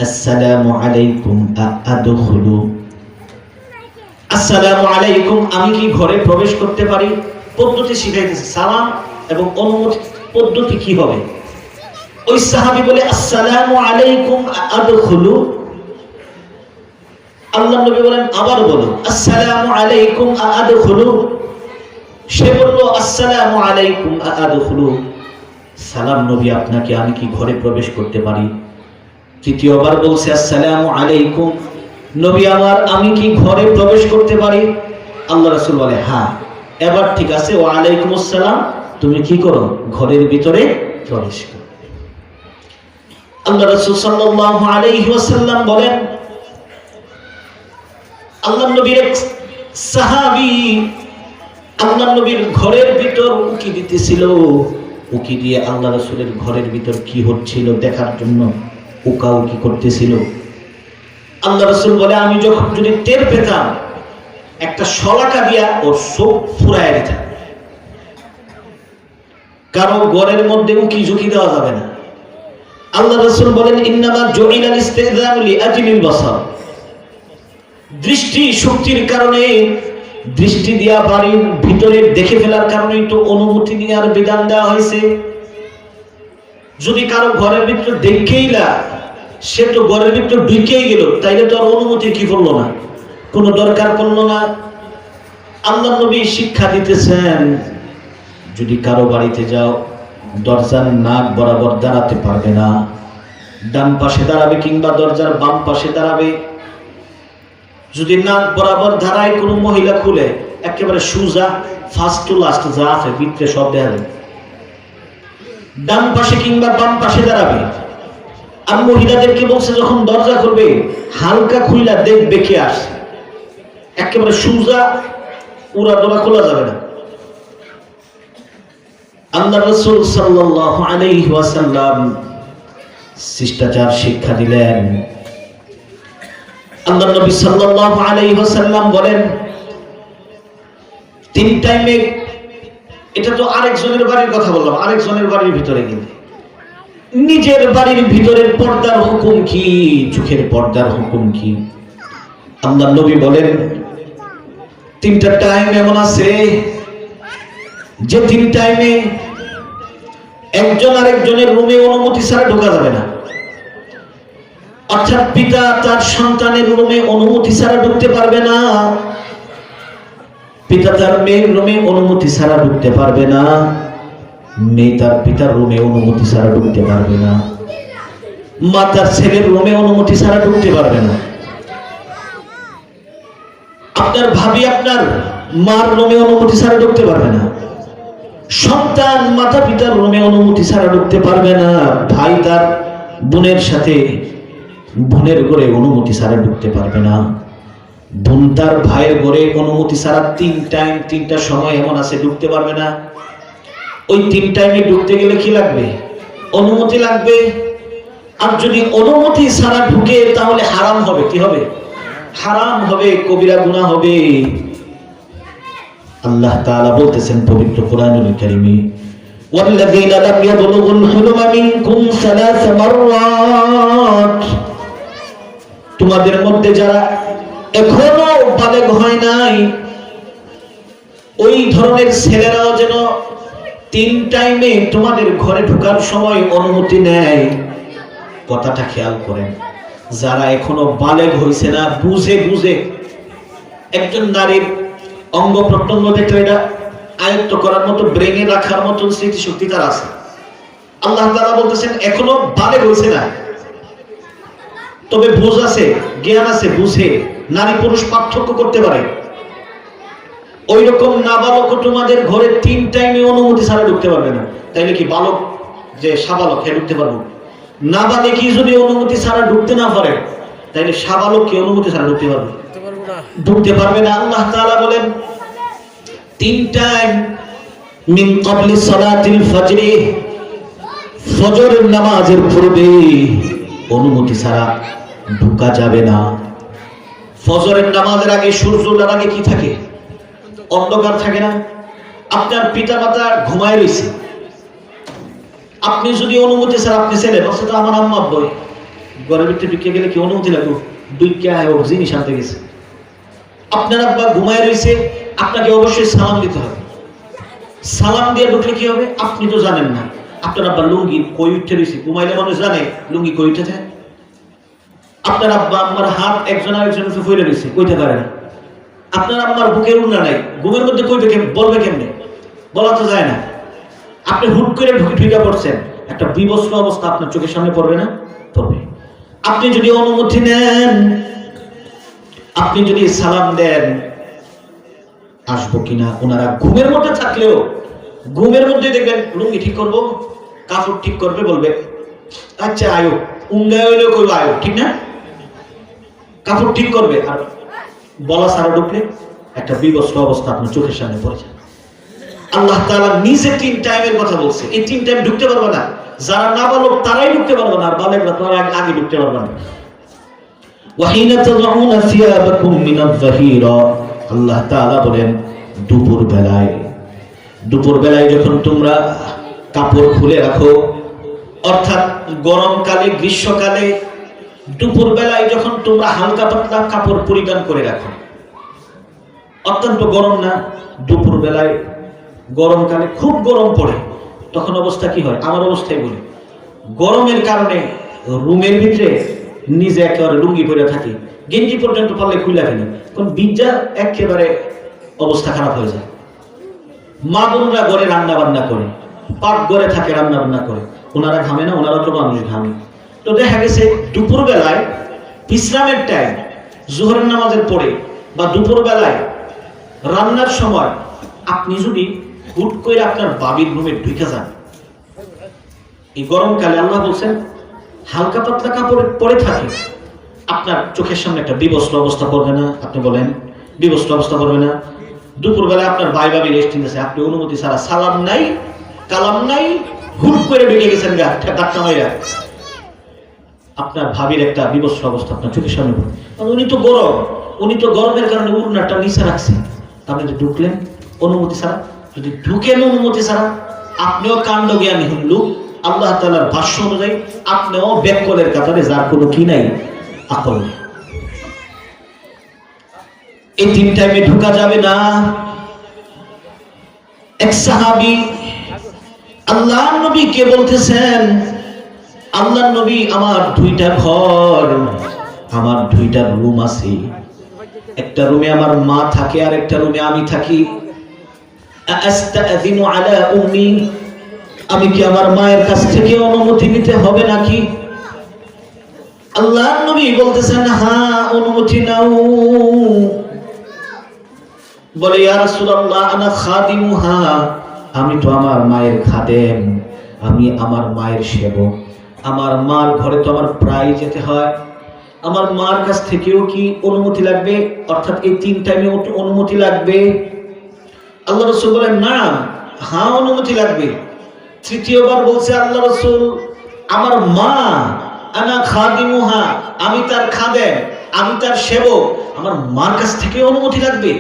আসসালামু আলাইকুম আদখুলু, আসসালামু আলাইকুম, আমি কি ঘরে প্রবেশ করতে পারি? পদ্ধতি শিখাইতেছে, সালাম এবং অনুমতি পদ্ধতি কি হবে। ওই সাহাবী বলে আসসালামু আলাইকুম আদখুলু। আল্লাহর নবী বলেন আবার বলো আসসালামু আলাইকুম আদখুলু। সে বলল, আসসালামু আলাইকুম আদখুলু, সালাম নবী আপনাকে, আমি কি ঘরে প্রবেশ করতে পারি? তৃতীয়বার বলছে, আসসালামু আলাইকুম নবী আমার, আমি কি ঘরে প্রবেশ করতে পারি? আল্লাহ রাসূল বলে, হ্যাঁ এবার ঠিক আছে, ওয়া আলাইকুম আসসালাম, তুমি কি করো? ঘরের ভিতরে প্রবেশ করো। আল্লাহ রাসূল সাল্লাল্লাহু আলাইহি ওয়াসাল্লাম বলেন, আল্লাহ নবীর এক সাহাবী আল্লাহ নবীর ঘরের ভিতর উকি দিতেছিল। উকি দিয়ে আল্লাহ রাসূলের ঘরের ভিতর কি হচ্ছিল দেখার জন্য উকাউকি করতেছিল। আল্লাহ রাসূল বলে, আমি যখন যদি টের পেতাম, একটা শলাকা দিয়া ওর চোখ ফুরাইয়া দিতাম। কারো ঘরের মধ্যে উকি ঝুঁকি দেওয়া যাবে না। আল্লাহ রাসূল বলেন, ইন্নামা জুইলাল ইস্তিযানু লিআজলিল বাসার, দৃষ্টি শক্তির কারণে, দৃষ্টি দিয়া বাড়ির ভিতরে দেখে ফেলার কারণেই তো অনুমতি নেওয়ার বিধান দেওয়া হয়েছে। যদি কারো ঘরের ভিতরে দেখেই না, সে তো ঘরের ভিতরে ঢুকেই গেল, তাইলে তো আর অনুমতি কি করলো না, কোনো দরকার পড়লো না। আল্লাহ নবী শিক্ষা দিতেছেন, যদি কারো বাড়িতে যাও, দরজার নাক বরাবর দাঁড়াতে পারবে না, ডান পাশে দাঁড়াবে কিংবা দরজার বাম পাশে দাঁড়াবে। যদি নাক বরাবর দাঁড়ায় কোনো মহিলা, খুলে একেবারে সুজা ফার্স্ট টু লাস্ট যা আছে ভিতরে সব দেখা যাবে। ডান পাশে কিংবা বাম পাশে দাঁড়াবে। আর মহিলাদেরকে বলছে, যখন দরজা করবে হালকা খুইলা দেখবে কে আসে, একেবারে সুজা উড়া দোলা খোলা যাবে না। আল্লাহ রাসূল সাল্লাল্লাহু আলাইহি ওয়াসাল্লাম শিষ্টাচার শিক্ষা দিলেন। আল্লাহ নবী সাল্লাল্লাহু আলাইহি ওয়াসাল্লাম বলেন, তিন টাইমে, এটা তো আরেকজনের বাড়ির কথা বললাম, আরেকজনের বাড়ির ভিতরে গেলে নিজের বাড়ির ভিতরের পর্দার হুকুম কি, চোখের পর্দার হুকুম কি? আল্লাহ নবী বলেন, তিনটা টাইম এমন আছে যে তিন টাইমে একজন আরেকজনের রুমে অনুমতি ছাড়া ঢোকা যাবে না। অর্থাৎ পিতা তার সন্তানের রুমে অনুমতি ছাড়া ঢুকতে পারবে না, পিতা তার মেয়ের রুমে অনুমতি ছাড়া ঢুকতে পারবে না, মেয়ে তার পিতার রুমে অনুমতি ছাড়া ঢুকতে পারবে না, মা তার ছেলের রুমে অনুমতি ছাড়া ঢুকতে পারবে না, আপনার ভাবি আপনার মার রুমে অনুমতি ছাড়া ঢুকতে পারবে না, সন্তান মাতা পিতার রুমে অনুমতি ছাড়া ঢুকতে পারবে না, ভাই তার বোনের সাথে বোনের ঘরে অনুমতি ছাড়া ঢুকতে পারবে না, বোন তার ভাইয়ের ঘরে অনুমতি ছাড়া তিন টাইম, তিনটা সময় এমন আছে ঢুকতে পারবে না। ওই তিন টাইমে ঢুকতে গেলে কি লাগবে? অনুমতি লাগবে। আর যদি অনুমতি ছাড়া ঢুকে তাহলে হারাম হবে। কি হবে? হারাম হবে, কবিরা গুনাহ হবে। আল্লাহ তাআলা বলতেছেন পবিত্র কোরআনুল কারীমে, ওয়াল্লাযীনা লাম ইয়াবলুগুল হুলুমা মিনকুম সালাসা মাররাত, তোমাদের মধ্যে যারা এখনো বালেগ হয় নাই, ওই ধরনের ছেলেরাও যেন তিন টাইমে তোমাদের ঘরে ঢোকার সময় অনুমতি নেয়। কথাটা খেয়াল করেন, যারা এখনো বালেগ হয়েছে না, বুঝে বুঝে একজন নারীর অঙ্গ প্রত্যঙ্গ দেখলে এটা আয়ত্ত করার মতো, ব্রেনে রাখার মতো স্মৃতিশক্তি তার আছে। আল্লাহ তাআলা বলতেছেন এখনো বালেগ হয়েছে না, তবে বুঝ আছে, জ্ঞান আছে, বুঝে নারী পুরুষ পার্থক্য করতে পারে। ওই রকম নাবালক তোমাদের ঘরে তিন টাইমে অনুমতি ছাড়া ঢুকতে পারবে না। তাইলে কি বালক যে সাবালক হে ঢুকতে পারবো? নাবালিকই যদি অনুমতি ছাড়া ঢুকতে না পারে, তাইলে সাবালক কি অনুমতি ছাড়া ঢুকতে পারবে? ঢুকতে পারবে না। আল্লাহ তাআলা বলেন তিন টাইম মিন ক্বাবলি সালাতিল ফজরি, ফজরের নামাজের পূর্বে অনুমতি ছাড়া ঢোকা যাবে না। ফজরের নামাজের আগে, সূর্য ওঠার আগে কি থাকে? অন্ধকার থাকে না? আপনার পিতা মাতা ঘুমায় রয়েছে, আপনি যদি অনুমতি ছাড়া, আপনি ছেলে বলছে তো আমার আম্মা বই ঘরের ভিতরে ঢুকে গেলে কি অনুমতি লাগবে? ঢুকে আয়, ওর জিনিস আনতে গেছে। আপনার আব্বা ঘুমায় রয়েছে, আপনাকে অবশ্যই সালাম দিতে হবে। সালাম দিয়ে ঢুকলে কি হবে? আপনি তো জানেন না আপনার আব্বা লুঙ্গি কই উঠে রয়েছে। ঘুমাইলে মানুষ জানে লুঙ্গি কই উঠে থাকে। আপনার আব্বা আম্মার হাত একজন আরেকজনের উপরে ফেলে রয়েছে, কইতে পারে না। আপনার আম্মার বুকের উন্না নাই, ঘুমের মধ্যে কইবে কেমন, বলবে কেমনে? বলা তো যায় না। আপনি হুট করে ঢুকে পড়ছেন, একটা বিবস্ত্র অবস্থা আপনার চোখের সামনে পড়বে না? পড়বে। আপনি যদি অনুমতি নেন, আপনি যদি সালাম দেন, আসবো কিনা, ওনারা ঘুমের মধ্যে থাকলেও ঘুমের মধ্যে দেখবেন লুঙ্গি ঠিক করবো, কাপড় ঠিক করবে, বলবে আচ্ছা আয়ো, উঙ্গায় হইলেও কইবো আয়ো, ঠিক না? কাপড় ঠিক করবে, আর বলা সারা ঢুকলে একটা বিবস্ত্র অবস্থা আপনার চোখের সামনে পড়ে যায়। আল্লাহ তাআলা নিজে 3 টাইমের কথা বলছে, এই 3 টাইম ঢুকতে পারবে না। যারা নাবালক তারাই ঢুকতে পারবে না, আর বালেগরা তারা আগে ঢুকতে পারবে না। ওয়াহিনা তাযউনা সিয়াবাকুম মিনায-যাহিরা, আল্লাহ তাআলা বলেন দুপুর বেলায় যখন তোমরা কাপড় খুলে রাখো, অর্থাৎ গরমকালে গ্রীষ্মকালে দুপুর বেলায় যখন তোমরা হালকা পাতলা কাপড় পরিধান করে রাখো, অত্যন্ত গরম না, দুপুর বেলায় গরমকালে খুব গরম পড়ে, তখন অবস্থা কি হয়? আমার অবস্থায় বলি, গরমের কারণে রুমের ভিতরে নিজে একেবারে লুঙ্গি পরে থাকি, গেঞ্জি পর্যন্ত পারলে খুলে ফেলি, কারণ বিজ্জা একেবারে অবস্থা খারাপ হয়ে যায়। মা বোনরা ঘরে রান্না বান্না করে, পাক ঘরে থাকে রান্না বান্না করে, ওনারা ঘামে না? ওনারা তো মানুষ ঘামে। তো দেখা গেছে দুপুর বেলায় বিশ্রামের টাইম, জোহরের নামাজের পরে বা দুপুর বেলায় রান্নার সময় আপনি যদি হুট করে আপনার বাবির রুমে ঢুকে যান, এই গরমকালে আল্লাহ বলছেন হালকা পাতলা কাপড় পরে থাকে, আপনার চোখের সামনে একটা বিবস্ত্র অবস্থা পড়বে না? আপনি বলেন বিবস্ত্র অবস্থা পড়বে না? দুপুর বেলায় আপনার ভাই ভাবি রেস্ট নিতেছে, আপনি অনুমতি ছাড়া, সালাম নাই কালাম নাই, হুট করে ঢুকে গেছেন গা ধাক্কা মাইরা, আপনার ভাবির একটা বিবস্ত্র অবস্থা আপনার চোখের সামনে পড়বে। উনি তো গরমের কারণে উড়নাটা নিচে রাখছেন, আপনি তো ঢুকলেন অনুমতি ছাড়া। যদি ঢুকেন অনুমতি ছাড়া, আপনিও কাণ্ড জ্ঞানী হন লোক, আল্লাহ তাআলার ভাষ্য অনুযায়ী আপনিও বেকলের কাতারে, যার কোনো কি নাই, আকল নেই। এই 3 টাইমে ঢোকা যাবে না। এক সাহাবী আল্লাহর নবীকে বলতেছেন, আল্লাহর নবী, আমার 2টা ঘর, আমার 2টা রুম আছে, একটা রুমে আমার মা থাকে আর একটা রুমে আমি থাকি। আস্তাযিনু আলা উম্মি, আমি কি আমার মায়ের কাছ থেকে অনুমতি নিতে হবে নাকি? আল্লাহর নবী বলতেছেন হ্যাঁ, অনুমতি নাও। বলে ইয়া রাসূলুল্লাহ আনা খাদিমুহা, আমি তো আমার মায়ের খাদেম, আমি আমার মায়ের সেবক, আমার মার ঘরে তো আমার প্রায় যেতে হয়, আমার মার কাছ থেকেও কি অনুমতি লাগবে? অর্থাৎ এই 3 টাইমে অনুমতি লাগবে? আল্লাহ রাসূল বলেন না, হ্যাঁ অনুমতি লাগবে। তৃতীয়বার বলছে আল্লাহ রাসূল, আমার মা, আনা খাদিমুহা, আমি তার খাদেম, আমি তার সেবক, আমার মার কাছ থেকে অনুমতি লাগবে।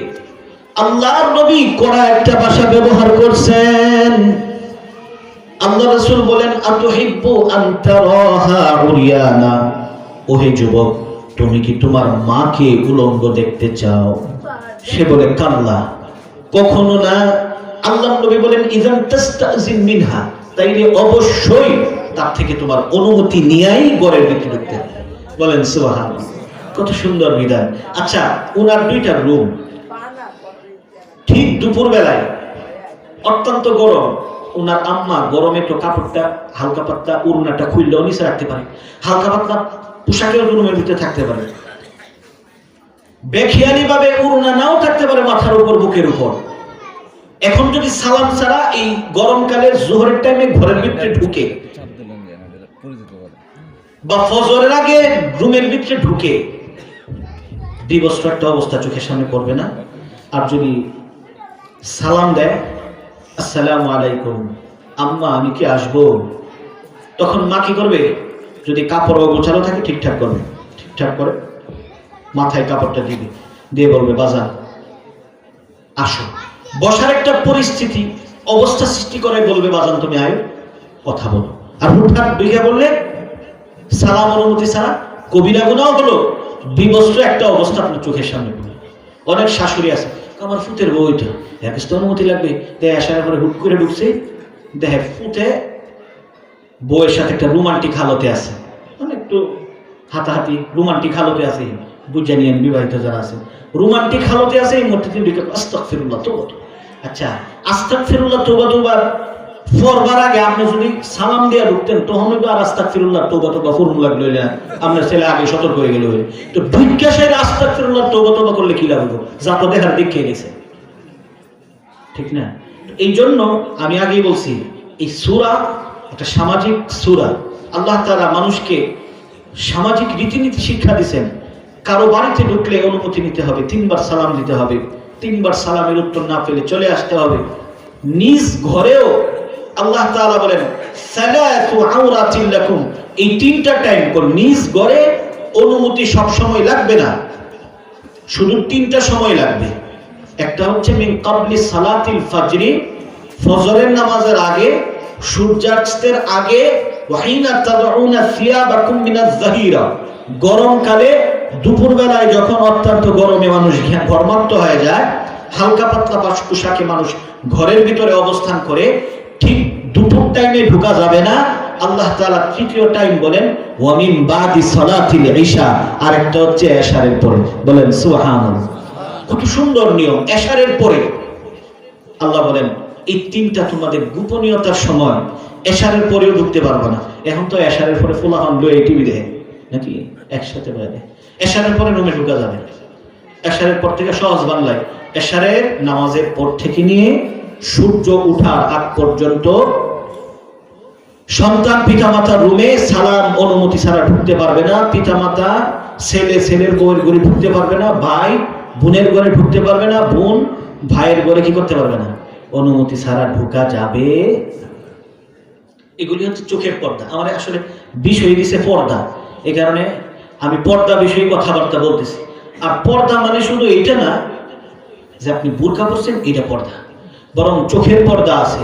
আল্লাহর নবী কড়া একটা ভাষা ব্যবহার করছেন। আল্লাহ রাসূল বলেন আতুহিব্বু আন তারাহা উরিয়ানা, ওহে যুবক, তুমি কি তোমার মাকে উলঙ্গ দেখতে চাও? সে বলে কাল্লা, কখনো না। আল্লাহর নবী বলেন ইযান তাস্তাযিন মিনহা, তাইলে অবশ্যই তার থেকে তোমার অনুমতি নিয়েই ঘরের ভিতরে ঢুকতে হবে। বলেন সুবহানাল্লাহ, কত সুন্দর বিধান। আচ্ছা, ওনার 2টা রুম, ঠিক দুপুর বেলায় অত্যন্ত গরম, ওনার আম্মা গরমে তো কাপড়টা হালকা পাতলা উড়নাটা খুললেও নিচে রাখতে পারে, হালকা পাতলা পোশাকের রুমের ভিতরে থাকতে পারে, বেখেয়ালি ভাবে উড়না নাও থাকতে পারে মাথার উপর, বুকের উপর। এখন যদি সালাম ছাড়া এই গরমকালে জোহরের টাইমে ঘরের ভিতরে ঢুকে বা ফজরের আগে রুমের ভিতরে ঢুকে, বিবস্ত্র একটা অবস্থা চোখের সামনে পড়বে না? আর যদি সালাম দেয়, আসসালামু আলাইকুম আম্মা, আমি কি আসবো? তখন মা কি করবে? যদি কাপড় গোছানো থাকে ঠিকঠাক করবে, ঠিকঠাক করে মাথায় কাপড়টা দিবে, দিয়ে বলবে বাজান আসো। বসার একটা পরিস্থিতি অবস্থা সৃষ্টি করে বলবে বাজান তুমি আয়, কথা বলো। আর হুটহাট বিঘা বললে সালাম অনুমতি ছাড়া কবিরা গুনাহ হলো, বিবস্ত্র একটা অবস্থা আপনার চোখের সামনে পড়ে। অনেক শাশুড়ি আছে, আমার ফুতের বউটা এক অনুমতি লাগবে, দেখে আসার পরে হুট করে ঢুকছে, দেখে ফুতে বউয়ের সাথে একটা রোমান্টিক হালতে আছে, মানে একটু হাতাহাতি রোমান্টিক হালতে আছে, বুঝে নিয়েন বিবাহিত যারা আছে, রোমান্টিক হালতে আছে, এই মধ্যে দিন আস্তাগফিরুল্লাহ, তওবা, আচ্ছা, আস্তাগফিরুল্লাহ তওবা পড়বার আগে আপনি যদি সালাম দিয়া ঢুকতেন তখন তো আর আস্তাগফিরুল্লাহ তওবা ফর্মুলা লইলেন, আপনার ছেলে আগে সতর্ক হয়ে গেল। তো ঢুইকা আস্তাগফিরুল্লাহ তওবা করলে কি লাভ হলো? যা তো দেখার দিক খেয়ে গেছে, ঠিক না? এই জন্য আমি আগেই বলছি, এই সূরা একটা সামাজিক সূরা। আল্লাহ তাআলা মানুষকে সামাজিক রীতিনীতি শিক্ষা দিয়েছেন। কারো বাড়িতে ঢুকলে অনুমতি নিতে হবে, 3 বার সালাম দিতে হবে, 3 বার সালামের উত্তর না পেলে চলে আসতে হবে। নিজ ঘরেও আল্লাহ তাআলা বলেন সালাতু আওরাতিল লাকুম, এই 3টা টাইম কোন নিজ ঘরে অনুমতি সব সময় লাগবে না, শুধু 3টা সময় লাগবে। একটা হচ্ছে মিন ক্বাবলি সালাতিল ফাজরি, ফজরের নামাজের আগে, সূর্যাস্তের আগে, ওয়াহিনা তাদউনা সিয়াবাকুম মিনাজ যাহিরা, গরমকালে দুপুরবেলায় যখন অত্যন্ত গরমে মানুষ ঘর্মাক্ত হয়ে যায়, হালকা পাতলা পোশাকে মানুষ ঘরের ভিতরে অবস্থান করে, ঠিক দুপুর টাইমে ঢোকা যাবে না। আল্লাহ তাআলা 3য় টাইম বলেন ওয়া মিন বাদি সালাতিল ইশা, আর একটা হচ্ছে এশারের পরে। বলেন সুবহানাল্লাহ। কত সুন্দর নিয়ম! এশারের পরে আল্লাহ বলেন এই 3টা তোমাদের গোপনীয়তার সময়, এশারের পরেও ঢুকতে পারবে না। এখন তো এশারের পরে ফুলাহান লয়ে টিভি দেখে নাকি একসাথে বাইরে, এশারের পরে রুমে ঢোকা যাবে। এশারের পর থেকে সহজ বাংলায়, এশারের নামাজের পর থেকে নিয়ে সূর্য ওঠার আগ পর্যন্ত সন্তান পিতামাতার রুমে সালাম অনুমতি ছাড়া ঢুকতে পারবে না। পিতামাতা ছেলের বউয়ের ঘরে ঢুকতে পারবে না, ভাই বোনের ঘরে ঢুকতে পারবে না, বোন ভাইয়ের ঘরে কি করতে পারবে না, অনুমতি ছাড়া ঢোকা যাবে। এগুলি হচ্ছে চোখের পর্দা। আমার আসলে বিষয় দিছে পর্দা, এই কারণে আমি পর্দা বিষয়ে কথাবার্তা বলতেছি। আর পর্দা মানে শুধু এইটা না যে আপনি বুরকা পরছেন এটা পর্দা, বরং চোখের পর্দা আছে,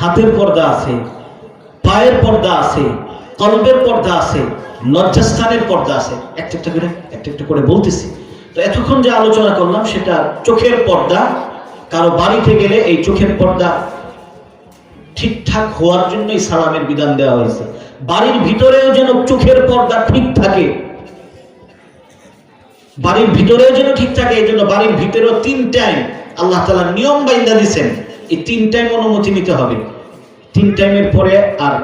হাতের পর্দা আছে, পায়ের পর্দা আছে, কলবের পর্দা আছে, লজ্জাস্থানের পর্দা আছে। একটা করে বলতেছি। তো এতক্ষণ যে আলোচনা করলাম সেটা চোখের পর্দা। কারো বাড়িতে গেলে এই চোখের পর্দা ঠিকঠাক হওয়ার জন্যই সালামের বিধান দেওয়া হয়েছে। বাড়ির ভিতরেও যেন চোখের পর্দা ঠিক থাকে, বাড়ির ভিতরেও যেন ঠিক থাকে। এই জন্য বাড়ির ভিতরেও 3 টাইম আল্লাহ তাআলা নিয়ম বাইন্দা দিয়েছেন, এই 3 টাইম অনুমতি নিতে হবে। 3 টাইমের পরে আর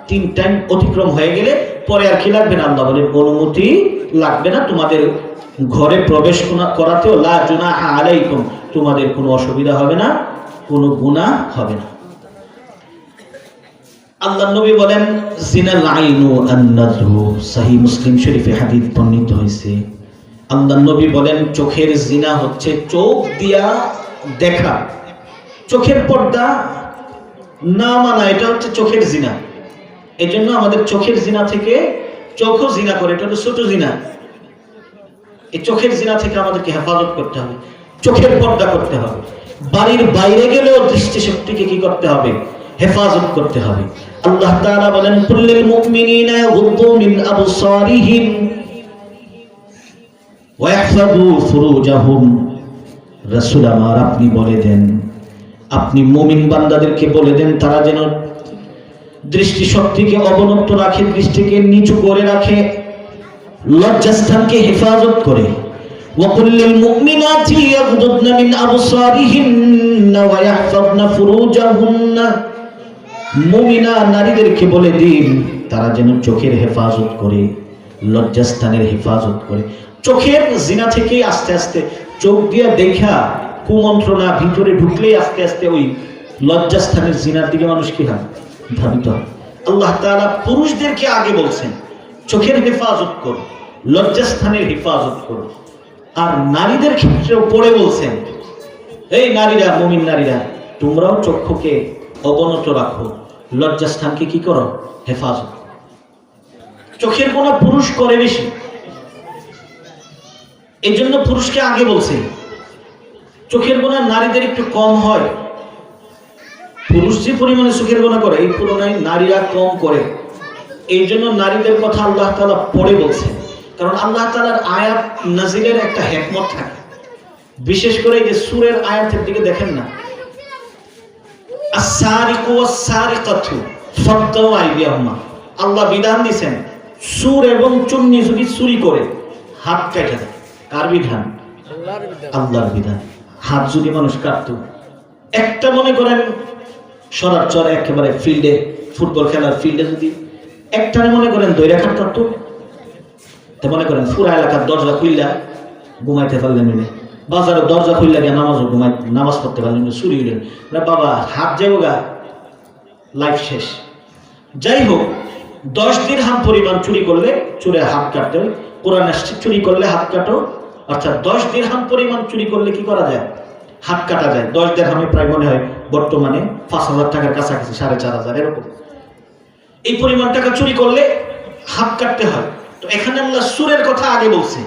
3 টাইম অতিক্রম হয়ে গেলে পরে আর কি লাগবে না, আল্লাহ বলেন অনুমতি লাগবে না। তোমাদের ঘরে প্রবেশ করাতেও লা জুনাহা আলাইকুম, তোমাদের কোনো অসুবিধা হবে না, কোনো গুনাহ হবে না। আল্লাহ নবী বলেন জিনাল আইনু আন-নাযরু, সহিহ মুসলিম শরীফে হাদিস বর্ণিত হয়েছে। আল্লাহ নবী বলেন চোখের জিনা হচ্ছে চোখ দিয়া দেখা। চোখের পর্দা না মানা, এটা হচ্ছে চোখের জিনা। এই জন্য আমাদের চোখের জিনা থেকে, চোখও জিনা করে, এটা হচ্ছে ছোট জিনা। এই চোখের জিনা থেকে আমাদেরকে হেফাজত করতে হবে, চোখের পর্দা করতে হবে। বাড়ির বাইরে গেলেও দৃষ্টিশক্তিকে কি করতে হবে, হেফাজত করতে হবে। আল্লাহ তাআলা বলেন কুল্লিল মুমিনিনা ইয়াগুদ্দু মিন আবসারিহিম ওয়া ইয়াহফাযু ফুরুজাহুম। রাসূল আমার আপনি বলে দেন, আপনি মুমিন বান্দাদেরকে বলে দেন তারা যেন দৃষ্টিশক্তিকে অবনত রাখে, দৃষ্টিকে নিচু করে রাখে, লজ্জাস্থানকে হেফাজত করে। ওয়া কুল্লিল মুমিনাতি ইয়াগুদ্দুনা মিন আবসারিহিন্না ওয়া ইয়াহফাযনা ফুরুজাহুন্না। মুমিনা নারীদেরকে বলে দিন তারা যেন চোখের হেফাজত করে, লজ্জাস্থানের হেফাজত করে। চোখের জিনা থেকে আস্তে আস্তে চোখ দিয়ে দেখা কুমন্ত্রণা ভিতরে ঢুকলেই আস্তে আস্তে ওই লজ্জাস্থানের জিনার দিকে মানুষ কি হয়, ধাবিত হয়। আল্লাহ তাআলা পুরুষদেরকে আগে বলছেন চোখের হেফাজত করো, লজ্জাস্থানের হেফাজত করো। আর নারীদের ক্ষেত্রেও পড়ে বলছেন এই নারীরা, মুমিন নারীরা, তোমরাও চক্ষুকে অবনত রাখো, লজ্জাস্থানকে কি করো, হেফাজত। চোখের কোনা পুরুষ করে বেশি, এই জন্য পুরুষকে আগে বলছে। চোখের গোনা নারীদের একটু কম হয়, পুরুষ যে পরিমাণে চোখের গোনা করে এই তুলনায় নারীরা কম করে। এই জন্য নারীদের কথা আল্লাহ তাআলা পরে বলছে, কারণ আল্লাহ তাআলার আয়াত নাজিলের একটা হিকমত থাকে। বিশেষ করে এই যে সূরের আয়াতের দিকে দেখেন না, আস-সারিকু ওয়াস-সারিকাতু ফাকতাউ আইদিয়াহুমা, আল্লাহ বিধান দিয়েছেন সূর এবং চুন্নি যদি চুরি করে হাত কেটে দেয়। কার বিধান? আল্লাহর বিধান। হাত যদি মানুষ কাটতো একটা মনে করেন সরার চর একেবারে ফিল্ডে, ফুটবল খেলার ফিল্ডে যদি একটানে মনে করেন দৈরা খাটতাম, তো মনে করেন পুরা এলাকার দরজা খুললা ঘুমাইতে পারলেন না, বাজারের দরজা খুললা গিয়ে নামাজ পড়তে পারলেন না, চুরি হইলেন, বাবা হাত যাবো গা, লাইফ শেষ। যাই হোক, 10 দিরহাম পরিমাণ চুরি করলে চোরের হাত কাটতে হয়। কোরআন আসছে চুরি করলে হাত কাটো, অর্থাৎ 10 দিরহাম পরিমাণ চুরি করলে কি করা যায়? হাত কাটা যায়। 10 দিরহামে প্রায় মনে হয় বর্তমানে 5,000 টাকার কাছাকাছি, 4,500 এরকম। এই পরিমাণ টাকা চুরি করলে হাত কাটতে হয়। তো এখানে আল্লাহ সুরের কথা আগে বলছে,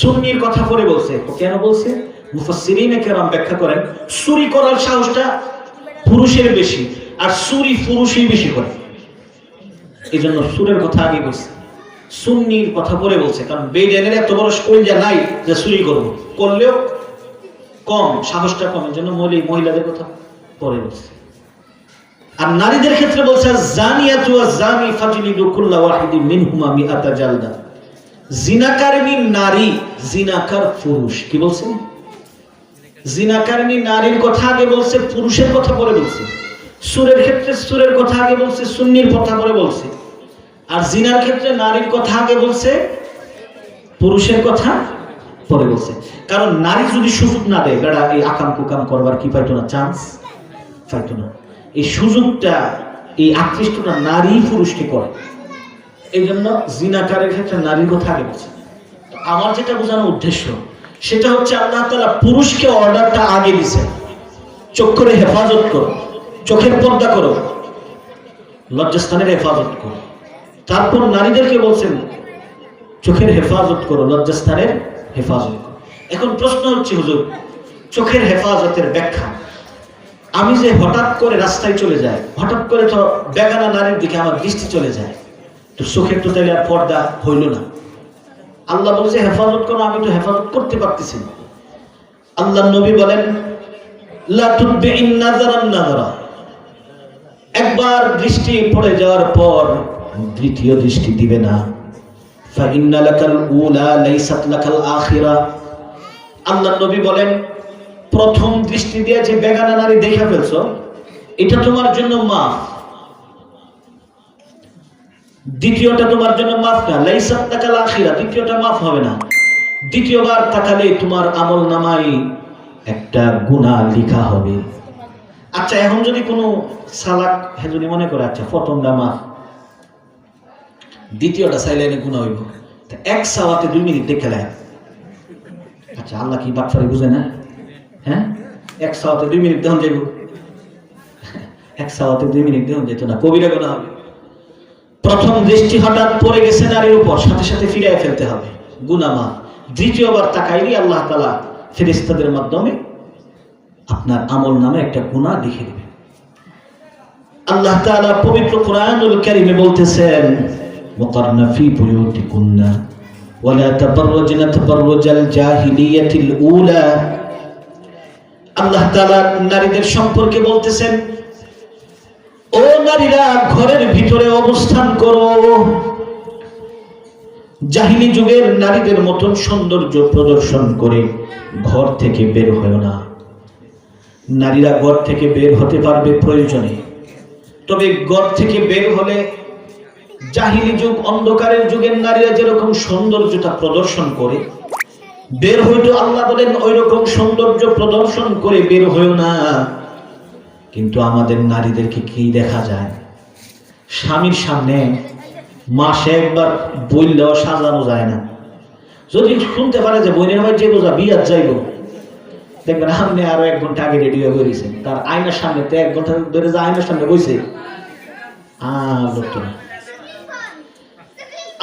সুন্নির কথা পরে বলছে। কেন বলছে? মুফাসসিরিনে কেরাম ব্যাখ্যা করেন, চুরি করার সাহসটা পুরুষের বেশি, আর চুরি পুরুষই বেশি করে, এই জন্য সুরের কথা আগে বলছে, সুন্নির কথা পরে বলছে। কারণ বেইডেনের এত বড় কলজা নাই যে চুরি করবো, করলেও কম, সাহসটা কম, এই জন্য মহিলাদের কথা পরে বলছে। আর নারীদের ক্ষেত্রে বলছে জানিয়াতু ওয়াজ জানি ফাজলিদু কুল্লা ওয়াহিদিন মিনহুমা মিআতা জালদা। জিনাকারিনী নারী, জিনাকার পুরুষ। কি বলছেন? জিনাকারিনী নারীর কথা আগে বলছে, পুরুষের কথা পরে বলছে। সুরের ক্ষেত্রে সুরের কথা আগে বলছে, সুন্নির কথা পরে বলছে। আর জিনার ক্ষেত্রে নারীর কথা আগে বলছে, পুরুষের কথা পরে বলছে। কারণ নারী যদি সুযোগ না দেয়, বেড়া এই আকাম কুকাম করবার কি পাইতো না, চান্স পাইতো না। এই সুযোগটা, এই আকৃষ্টটা নারী পুরুষকে করে। এই জন্য জিনাকারের ক্ষেত্রে নারীর কথা আগে বলছে। আমার যেটা বোঝানোর উদ্দেশ্য সেটা হচ্ছে, আল্লাহ তাআলা পুরুষকে অর্ডারটা আগে দিছে, চক্ষুর হেফাজত করো, চোখের পর্দা করো, লজ্জাস্থানের হেফাজত করো। তারপর নারীদেরকে বলছেন চোখের হেফাজত করো, লজ্জাস্থানের হেফাজত করো। এখন প্রশ্ন হচ্ছে, হুজুর চোখের হেফাজতের ব্যাখ্যা। আমি যে হঠাৎ করে রাস্তায় চলে যাই, হঠাৎ করে তো বেগানা নারীর দিকে আমার দৃষ্টি চলে যায়, তো চোখের তো তাইলে আর পর্দা হইল না। আল্লাহ বলছে হেফাজত করো, আমি তো হেফাজত করতে পারতেছি না। আল্লাহ নবী বলেন লা তুদবিইন নাযারান নাযারা, একবার দৃষ্টি পড়ে যাওয়ার পর দ্বিতীয় দৃষ্টি দিবে না। ফা ইন্না লাকাল উলা লাইসাত লাকাল আখিরা। আল্লাহ নবী বলেন প্রথম দৃষ্টি দিয়ে যে বেগানা নারী দেখে ফেলছো, এটা তোমার জন্য মাফ, দ্বিতীয়টা তোমার জন্য মাফ না। লাইসাত লাকাল আখিরা, দ্বিতীয়টা মাফ হবে না। দ্বিতীয়বার তাকালে তোমার আমল নামায় একটা গুনাহ লেখা হবে। আচ্ছা, এখন যদি কোনো সালাক যদি মনে করে আচ্ছা প্রথমটা মাফ, দ্বিতীয়টা চাইলে গুনাহ হইব, এক সাওয়াতে 2 মিনিট দেখে নেয়। আচ্ছা, আল্লাহ কি বাটফারি বুঝে না? হ্যাঁ, এক সাওয়াতে 2 মিনিট দেন যাইব, এক সাওয়াতে 2 মিনিট দেন যেত না, কবিরা গুনাহ হবে। প্রথম দৃষ্টি হঠাৎ পড়ে গেছে নারীর উপর, সাথে সাথে ফিরিয়ে ফেলতে হবে, গুনাহ মাফ। দ্বিতীয়বার তাকাইলে আল্লাহ তাআলা ফেরেশতাদের মাধ্যমে আপনার আমল নামে একটা গুনাহ লিখে দিবেন। আল্লাহ তাআলা পবিত্র কোরআনুল কারীমে বলতেছেন ওয়াকারনা ফি বুয়ুতিকুন্না ওয়ালা তাবাররাজনা তাবাররুজাল জাহিলিয়াতিল উলা। আল্লাহ তাআলা নারীদের সম্পর্কে বলতেছেন, ও নারীরা ঘরের ভিতরে অবস্থান করো, জাহিলি যুগের নারীদের মতন সৌন্দর্য প্রদর্শন করে ঘর থেকে বের হয় না। নারীরা ঘর থেকে বের হতে পারবে প্রয়োজনে, তবে ঘর থেকে বের হলে জাহিলি যুগ, অন্ধকারের যুগের নারীরা যেরকম সৌন্দর্যতা প্রদর্শন করে বের হইতো, আল্লাহ বলেন ওই রকম সৌন্দর্য প্রদর্শন করে বের হইও না। কিন্তু আমাদের নারীদেরকে কি দেখা যায়? স্বামীর সামনে মাসে একবার বললেও সাজানো যায় না। যদি শুনতে পারে যে বোনের ভাই যে বোঝা বিয়ার যাইব, দেখবেন আপনি আরো 1 ঘন্টা আগে রেডি হয়ে গেছেন, তার আয়নার সামনে তো 1 ঘন্টা ধরে যে আয়নার সামনে বসে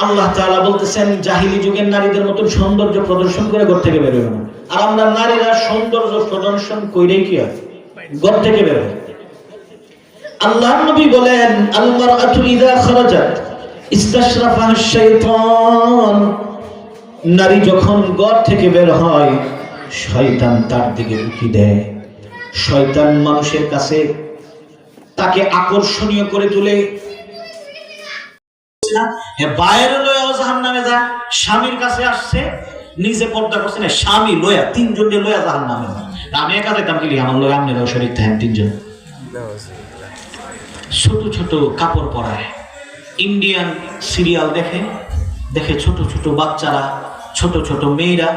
আল্লাহ তাআলা বলতেছেন জাহিলি যুগের নারীদের মতন সৌন্দর্য প্রদর্শন করে ঘর থেকে বের হবে না। আর আমরা নারীরা সৌন্দর্য প্রদর্শন কইরেই কি হয়? ঘর থেকে বের হয়। আল্লাহর নবী বলেন আল মারআতু ইযা খারাজাত ইস্তাশরাফাহা শাইতান, নারী যখন ঘর থেকে বের হয় শয়তান তার দিকে উকি দেয়। শয়তান মানুষের কাছে তাকে আকর্ষণীয় করে তোলে। বাইরে লয়া জাহান্নামে যায়, স্বামীর কাছে আসছে, নিজে পর্দা করছে না, স্বামী লয়া 3 জন লয়া জাহান্নামে যায়। আমি একা যেতাম কি আমার লোক আমনেরাও শরীর থাকেন 3 জন। ছোট ছোট কাপড় পরায়, ইন্ডিয়ান সিরিয়াল দেখে দেখে ছোট ছোট বাচ্চারা, ছোট ছোট মেয়েরা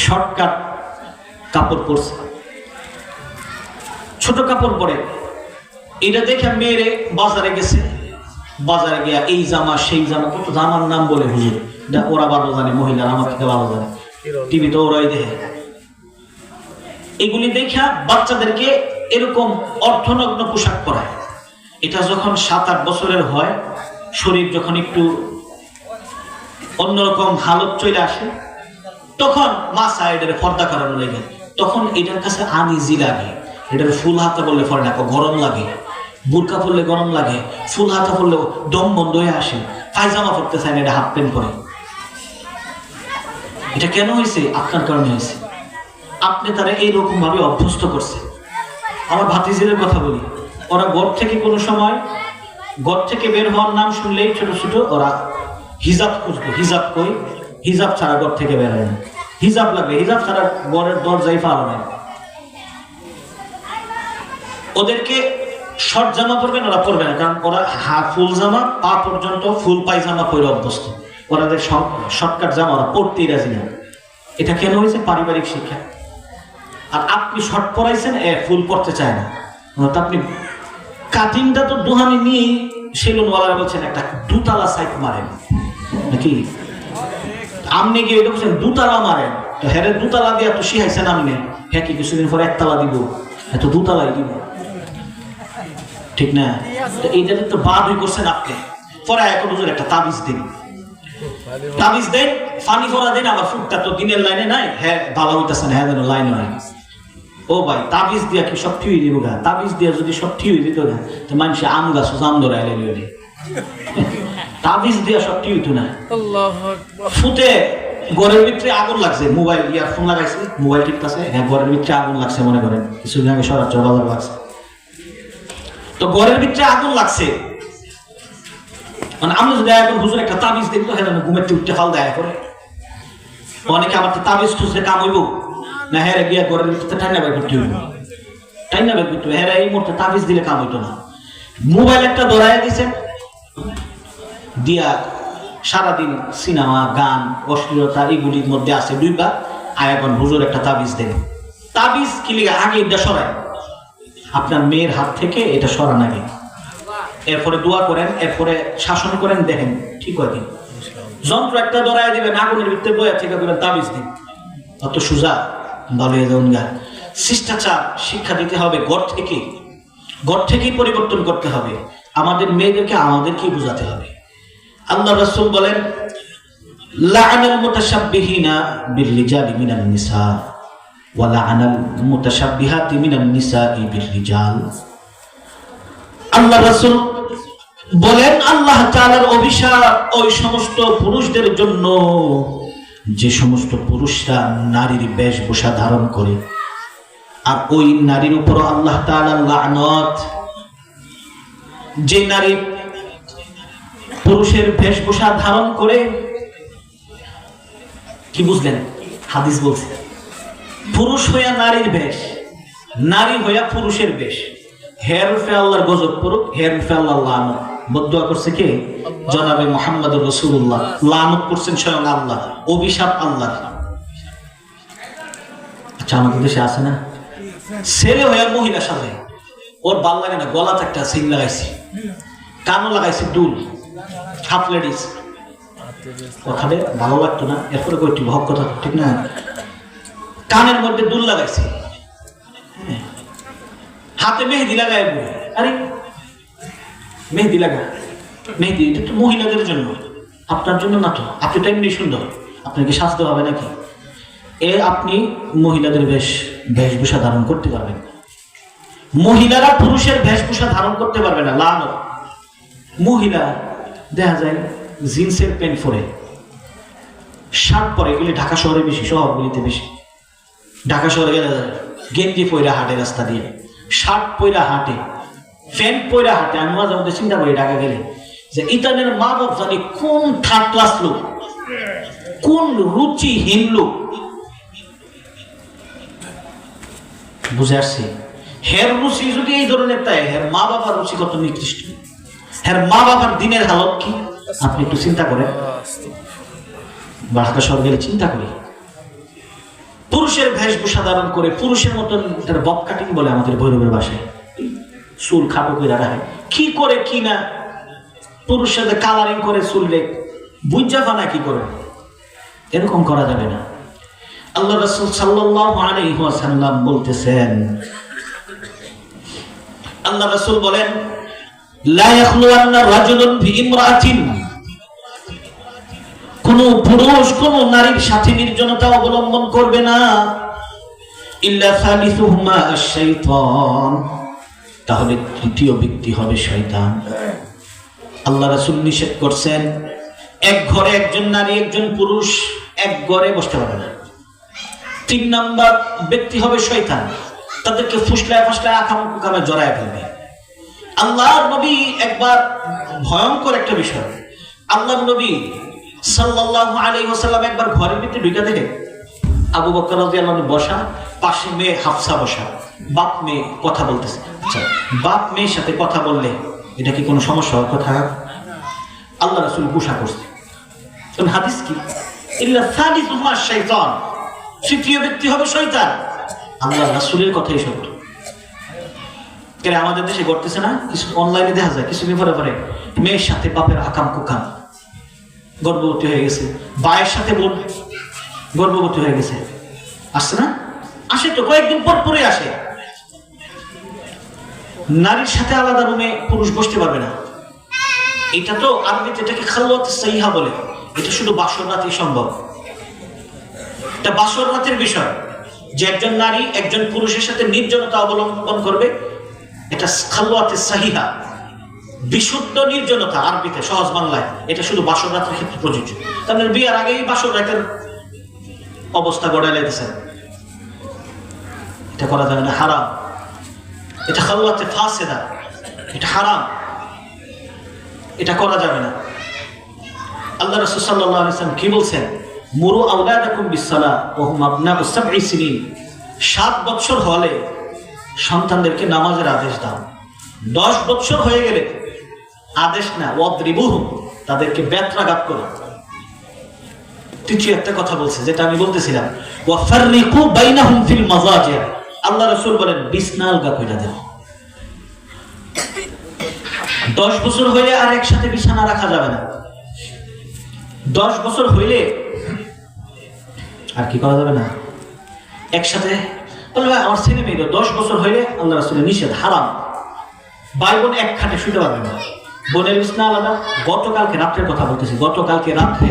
শর্টকাট কাপড় পরছে, ছোট কাপড় পরে। এটা দেখে মেয়েরে বাজারে গেছে, বাজারে গিয়া এই জামা সেই জামা, কত জামার নাম বলে হুজুর, ওরা ভালো জানে, মহিলারা আমার থেকে ভালো জানে, টিভিতে ওরাই দেখে। এগুলি দেখা বাচ্চাদেরকে এরকম অর্থনগ্ন পোশাক পরায়। এটা যখন 7-8 বছরের হয়, শরীর যখন একটু অন্যরকম হালত চলে আসে, তখন মা সাইডের পর্দা করানো লাগে। তখন এটার কাছে আনইজি লাগে, এটার ফুল হাতা বললে পরে না, গরম লাগে, বুরকা পরলে গরম লাগে, ফুল হাতা পরলে দম বন্ধ হয়ে আসে, পায়জামা পরতে চায় না, এটা হাফ প্যান্ট পরে। এটা কেন হয়েছে? আপনার কারণে হয়েছে। আপনি তারা এইরকম ভাবে অভ্যস্ত করছে। আমার ভাতিজিদের কথা বলি, ওরা ঘর থেকে কোনো সময়, ঘর থেকে বের হওয়ার নাম শুনলেই ছোট ছোট ওরা হিজাব খুঁজবে। হিজাব কই? হিজাব ছাড়া ঘর থেকে বের হয় না। হিজাব লাগবে, হিজাব ছাড়া ঘরের দরজায় পাওয়া না। ওদেরকে শর্ট জামা পরবেন, ওরা পরবে না, কারণ ওরা ফুল জামা পা পর্যন্ত, ফুল পায়জামা পরে অভ্যস্ত। ওরাদের শর্টকাট জামা ওরা পরতেই রাজি না। এটা কেন হয়েছে? পারিবারিক শিক্ষা। আর আপনি শর্ট পরাইছেন, ফুল পরতে চায় না। আপনি কাটিংটা তো দুহানি নিয়ে সেলুনওয়ালারা বলছেন একটা 2 তালা সাইড মারেন নাকি, আপনি গিয়ে এটা বলছেন 2 তালা মারেন, তো হ্যাঁ 2 তালা দিয়ে তো শিখাইছেন আপনি, হ্যাঁ কি কিছুদিন পরে 1 তালা দিব, এত 2 তালাই দিব, ঠিক না? তো এইটাতে তো বাদ হয়ে করছেন আপনি। পরে এখন হুজুর একটা তাবিজ দিন, তাবিজ দেন, ফানি ফরা দেন, আবার ফুটটা তো দিনের লাইনে নাই, হ্যাঁ ভালো হইতেছে না, হ্যাঁ যেন লাইন হয়। ও ভাই, তাবিজ দিয়া কি সব ঠিক হয়ে দিব গা? তাবিজ দিয়া যদি সব ঠিক হয়ে দিত না, তো মানুষে আম গাছ জাম ধরাই লাগবে। তাবিজ দিয়া সব ঠিক হইতো না। ফুটে ঘরের ভিতরে আগুন লাগছে, মোবাইল ইয়ারফোন লাগাইছে, মোবাইল টিপতেছে, হ্যাঁ ঘরের ভিতরে আগুন লাগছে, মনে করেন কিছুদিন আগে সরাসরি বাজার লাগছে, তো ঘরের ভিতরে আগুন লাগছে। মানে আমি যদি এখন হুজুর একটা তাবিজ দেখতো, হ্যাঁ ঘুমের উঠতে ফাল দেয় করে অনেকে, আমার তো তাবিজ খুঁজতে কাম হইব না, হ্যাঁ গিয়া ঘরের ভিতরে ঠান্ডা বের করতে হইব, ঠান্ডা বের করতে, হ্যাঁ এই মুহূর্তে তাবিজ দিলে কাম হইতো না। মোবাইল একটা ধরাই দিছে, দিয়া সারাদিন সিনেমা গান অশ্লীলতা এগুলির মধ্যে আছে ডুইবা, আর এখন হুজুর একটা তাবিজ দেন। তাবিজ কি লিগে? আগে এটা সরায়, আপনার মেয়ের হাত থেকে এটা সরান আগে, এরপরে দোয়া করেন, এরপরে শাসন করেন, দেখেন ঠিক হয় দিন। যন্ত্র একটা ধরাই দিবেন, আগুনের ভিতরে বয়া থেকে করেন তাবিজ দিন, অত সোজা ভালো হয়ে যান গা। শিষ্টাচার শিক্ষা দিতে হবে ঘর থেকে, ঘর থেকেই পরিবর্তন করতে হবে। আমাদের মেয়েদেরকে আমাদেরকেই বোঝাতে হবে। আল্লাহ রাসূল বলেন, লা'নাল মুতাশাব্বিহিনা বির-রিজালি মিনান নিসা ওয়া লা'নাল মুতাশাব্বিহাতি মিনান নিসাই বির-রিজাল। আল্লাহ রাসূল বলেন, আল্লাহ তাআলার অভিশাপ ওই সমস্ত পুরুষদের জন্য যে সমস্ত পুরুষরা নারীর বেশভূষা ধারণ করে, আর ওই নারীর উপর আল্লাহ তাআলার লানত। যে নারী পুরুষের বেশভূষা ধারণ করে, কি বুঝলেন? হাদিস বলছে পুরুষ হইয়া নারীর বেশ, নারী হইয়া পুরুষের বেশ, হের রূপে আল্লাহর গজব পড়ুক, হের রূপে আল্লাহ লানত। বদদুয়া করছে কে? জনাবে মুহাম্মদুর রাসূলুল্লাহ। লানত করছেন স্বয়ং আল্লাহ, অভিশাপ আল্লাহ। আচ্ছা, আমাদের দেশে আছে না ছেলে হইয়া মহিলা সাথে, ওর ভাল লাগে না, গলাতে একটা সিং লাগাইছে, কানও লাগাইছে দুল, হাফ লেডিস, ওখানে ভালো লাগতো না, এরপরে কইটি হক কথা, ঠিক না? কানের মধ্যে দুল লাগাইছে, হাতে মেহেদি লাগায়, আরে মেহেদি লাগা, মেহেদি এটা তো মহিলাদের জন্য, আপনার জন্য না তো, আপনি তো এমনি সুন্দর, আপনাকে সাজতে হবে নাকি? আপনি মহিলাদের বেশভূষা ধারণ করতে পারবেন, মহিলারা পুরুষের বেশভূষা ধারণ করতে পারবে না। লানত। মহিলা দেখা যায় জিন্সের প্যান্ট পরে, শার্ট পরে, এগুলি ঢাকা শহরে বেশি, শহরগুলিতে বেশি। ঢাকা শহরে গেলে গেঞ্জি পয়রা হাঁটে রাস্তা দিয়ে, শার্ট পয়রা হাঁটে, প্যান্ট পয়রা হাঁটে। আমি মাঝে মধ্যে চিন্তা করি ঢাকা গেলে যে ইতানের মা বাপ জানি কোন থার্ড ক্লাস লোক, কোন রুচিহীন লোক, বুঝে আসছি? হের রুচি যদি এই ধরনের, তাই হের মা বাবার রুচি কত নিকৃষ্ট, হের মা বাবার দিনের হালত কি আপনি একটু চিন্তা করেন। ঢাকা শহর গেলে চিন্তা করি, পুরুষের বেশভূষা ধারণ করে পুরুষের মতন, তার বব কাটিং বলে আমাদের ভৈরবের ভাষায়, চুল খাটো করে রাখে, কি করে কি না, পুরুষের কালারিং করে চুল রে বুঝা ফানা কি করে, এরকম করা যাবে না। আল্লাহ রাসূল সাল্লাল্লাহু আলাইহি ওয়াসাল্লাম বলতেছেন, আল্লাহ রাসূল বলেন, লা ইয়াখলুওয়ান্না রাজুলুন বিইমরাআতিন, কোন পুরুষ কোন নারীর সাথে নির্জনতা অবলম্বন করবে না, ইল্লা সালিসুহুমা আশ-শাইতান, তাহলে তৃতীয় ব্যক্তি হবে শয়তান। আল্লাহ রাসূল নিষেধ করছেন, এক ঘরে একজন নারী একজন পুরুষ এক ঘরে বসতে পারবে না। 3 নাম্বার ব্যক্তি হবে শয়তান, তাদেরকে ফুসলায় ফাসলায় আকামে জড়ায় ফেলবে। আল্লাহর নবী একবার ভয়ঙ্কর একটা বিষয়, আল্লাহর নবী সাল্লাল্লাহু আলাইহি ওয়াসাল্লাম একবার ঘরের ভিতরে ঢুকে দেখে আবু বকর রাদিয়াল্লাহু আনহু বসা, পাশে মেয়ে হাফসা বসা, বাপ মেয়ে কথা বলতেছে। আচ্ছা, বাপ মেয়ের সাথে কথা বললে এটা কি কোনো সমস্যা হওয়ার কথা? আল্লাহ রাসূল গুসা করছে, কারণ হাদিস কি, ইল্লা সালিসুহুমা শাইতান, তৃতীয় ব্যক্তি হবে শয়তান। আল্লাহ রাসূলের কথাই সত্য। কেন আমাদের দেশে ঘটতেছে না? কিছু অনলাইনে দেখা যায়, কিছু বিপরে পরে মেয়ের সাথে বাপের আকাম কুকাম, গর্ভবতী হয়ে গেছে, বায়ের সাথে বোন গর্ভবতী হয়ে গেছে, আসছে না? আসে তো, কয়েকদিন পর পরে আসে। নারীর সাথে আলাদা রুমে পুরুষ বসতে পারবে না, এটা তো আরবিতে এটাকে খালওয়াতুস সাহিহা বলে, এটা শুধু বাসর রাতেই সম্ভব। এটা বাসর রাতের বিষয়, যে একজন নারী একজন পুরুষের সাথে নির্জনতা অবলম্বন করবে, এটা খালওয়াতুস সাহিহা, বিশুদ্ধ নির্জনতা আরবিতে, সহজ বাংলায় এটা শুধু বাসর রাতের ক্ষেত্রে প্রযোজ্য। তাহলে বিয়ার আগেই বাসর রাতের অবস্থা গড়ে লেগেছে, এটা করা যাবে না, হারাম। এটা খালওয়াতে ফাসেদা, এটা হারাম, এটা করা যাবে না। আল্লাহ রাসূল সাল্লাল্লাহু আলাইহি ওয়াসাল্লাম কি বলছেন, মুরু আওলাদাকুম বিসসালাহ ওয়া হুম আবনাউ 7 সিনিন, 7 বছর হলে সন্তানদেরকে নামাজের আদেশ দাও। 10 বছর হয়ে গেলে আদেশ না, ওয়াদরিবুহুম, তাদেরকে বেত্রাঘাত করো। তৃতীয় একটা কথা বলছে, যেটা আমি বলতেছিলাম, ওয়া ফাররিকু বাইনাহুম ফিল মাযাজি, আল্লাহ রাসূল বলেন বিছনা আলগা কইরা দাও। 10 বছর হইলে আর একসাথে বিছানা রাখা যাবে না। 10 বছর হইলে আর কি করা যাবে না, একসাথে বলবে আমার ছেলে মেয়ে 10 বছর হইলে আল্লাহ রাসূলের নিষেধ, হারাম। ভাই বোন এক খাটে শুতে পারবে না, বোনের বিছনা আলাদা। গতকালকে রাত্রের কথা বলতেছি, গতকালকে রাত্রে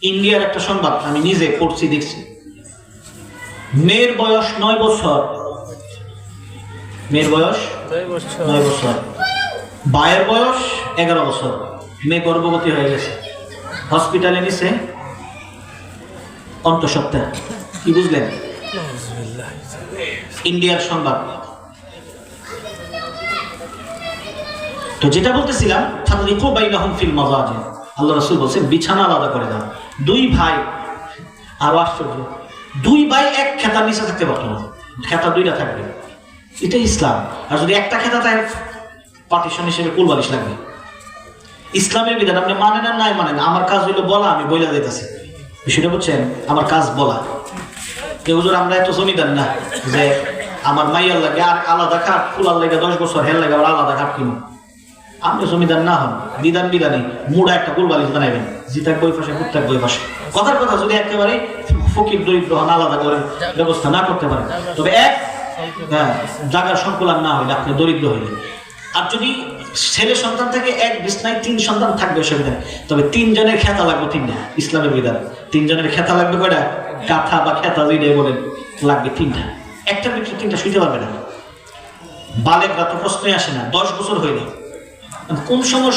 ইন্ডিয়ার একটা সংবাদ আমি নিজে পড়ছি, দেখছি, মেয়ের বয়স 9 বছর, মেয়ের বয়স 9 বছর, ভাইয়ের বয়স 11 বছর, মেয়ে গর্ভবতী হয়ে গেছে, হসপিটালে নিছে অন্তঃসত্ত্বা। কি বুঝলেন? ইন্ডিয়ার সংবাদ। তো যেটা বলতেছিলাম, ফাররিকু বাইনাহুম ফিল মাযাজি, আল্লাহ রাসূল বলেন বিছানা আলাদা করে দাও। 2 ভাই, আরো আশ্চর্য, 2 ভাই এক খেতার নিচে থাকতে পারতো না, খেতা 2টা থাকবে, এটা ইসলাম। আর যদি একটা খেতা তাই পার্টিশন হিসেবে কুলবালিশ লাগবে। ইসলামের বিধান আপনি মানেন আর নাই মানেন, আমার কাজ হইলো বলা, আমি বইলা দিতেছি, বিষয়টা বুঝছেন? আমার কাজ বলা। কেউ হুজুর আমরা এত জমিদার না যে আমার মাইয়ার লাগে আর আলাদা খাট, ফুলার লাগে 10 বছর, হের লাগে আবার আলাদা খাট কিনুন। আপনি জমিদার না হন, বিধান বিধানে মুড়া একটা কুলবালিশ বানাইবেন, জিতাক বই পাশে কুত্তাক বই পাশে। কথার কথা, যদি একেবারে ফকির দরিদ্র হন, আলাদা করে ব্যবস্থা না করতে পারেন, তবে এক জায়গার সংকুলান না হইলে, আপনি দরিদ্র হইলে। আর যদি ছেলে সন্তান থেকে এক বিছনায় 3 সন্তান থাকবে, অসুবিধা নেই, তবে 3 জনের খেতা লাগবে 3টা, ইসলামের বিধান। 3 জনের খেতা লাগবে কয়টা? কাঁথা বা খেতা যেটাই বলেন, লাগবে 3টা। একটা ব্যক্তি 3টা শুইতে পারবে না। বালেগরা তো প্রশ্নই আসে না, 10 বছর হইলে কোন সময়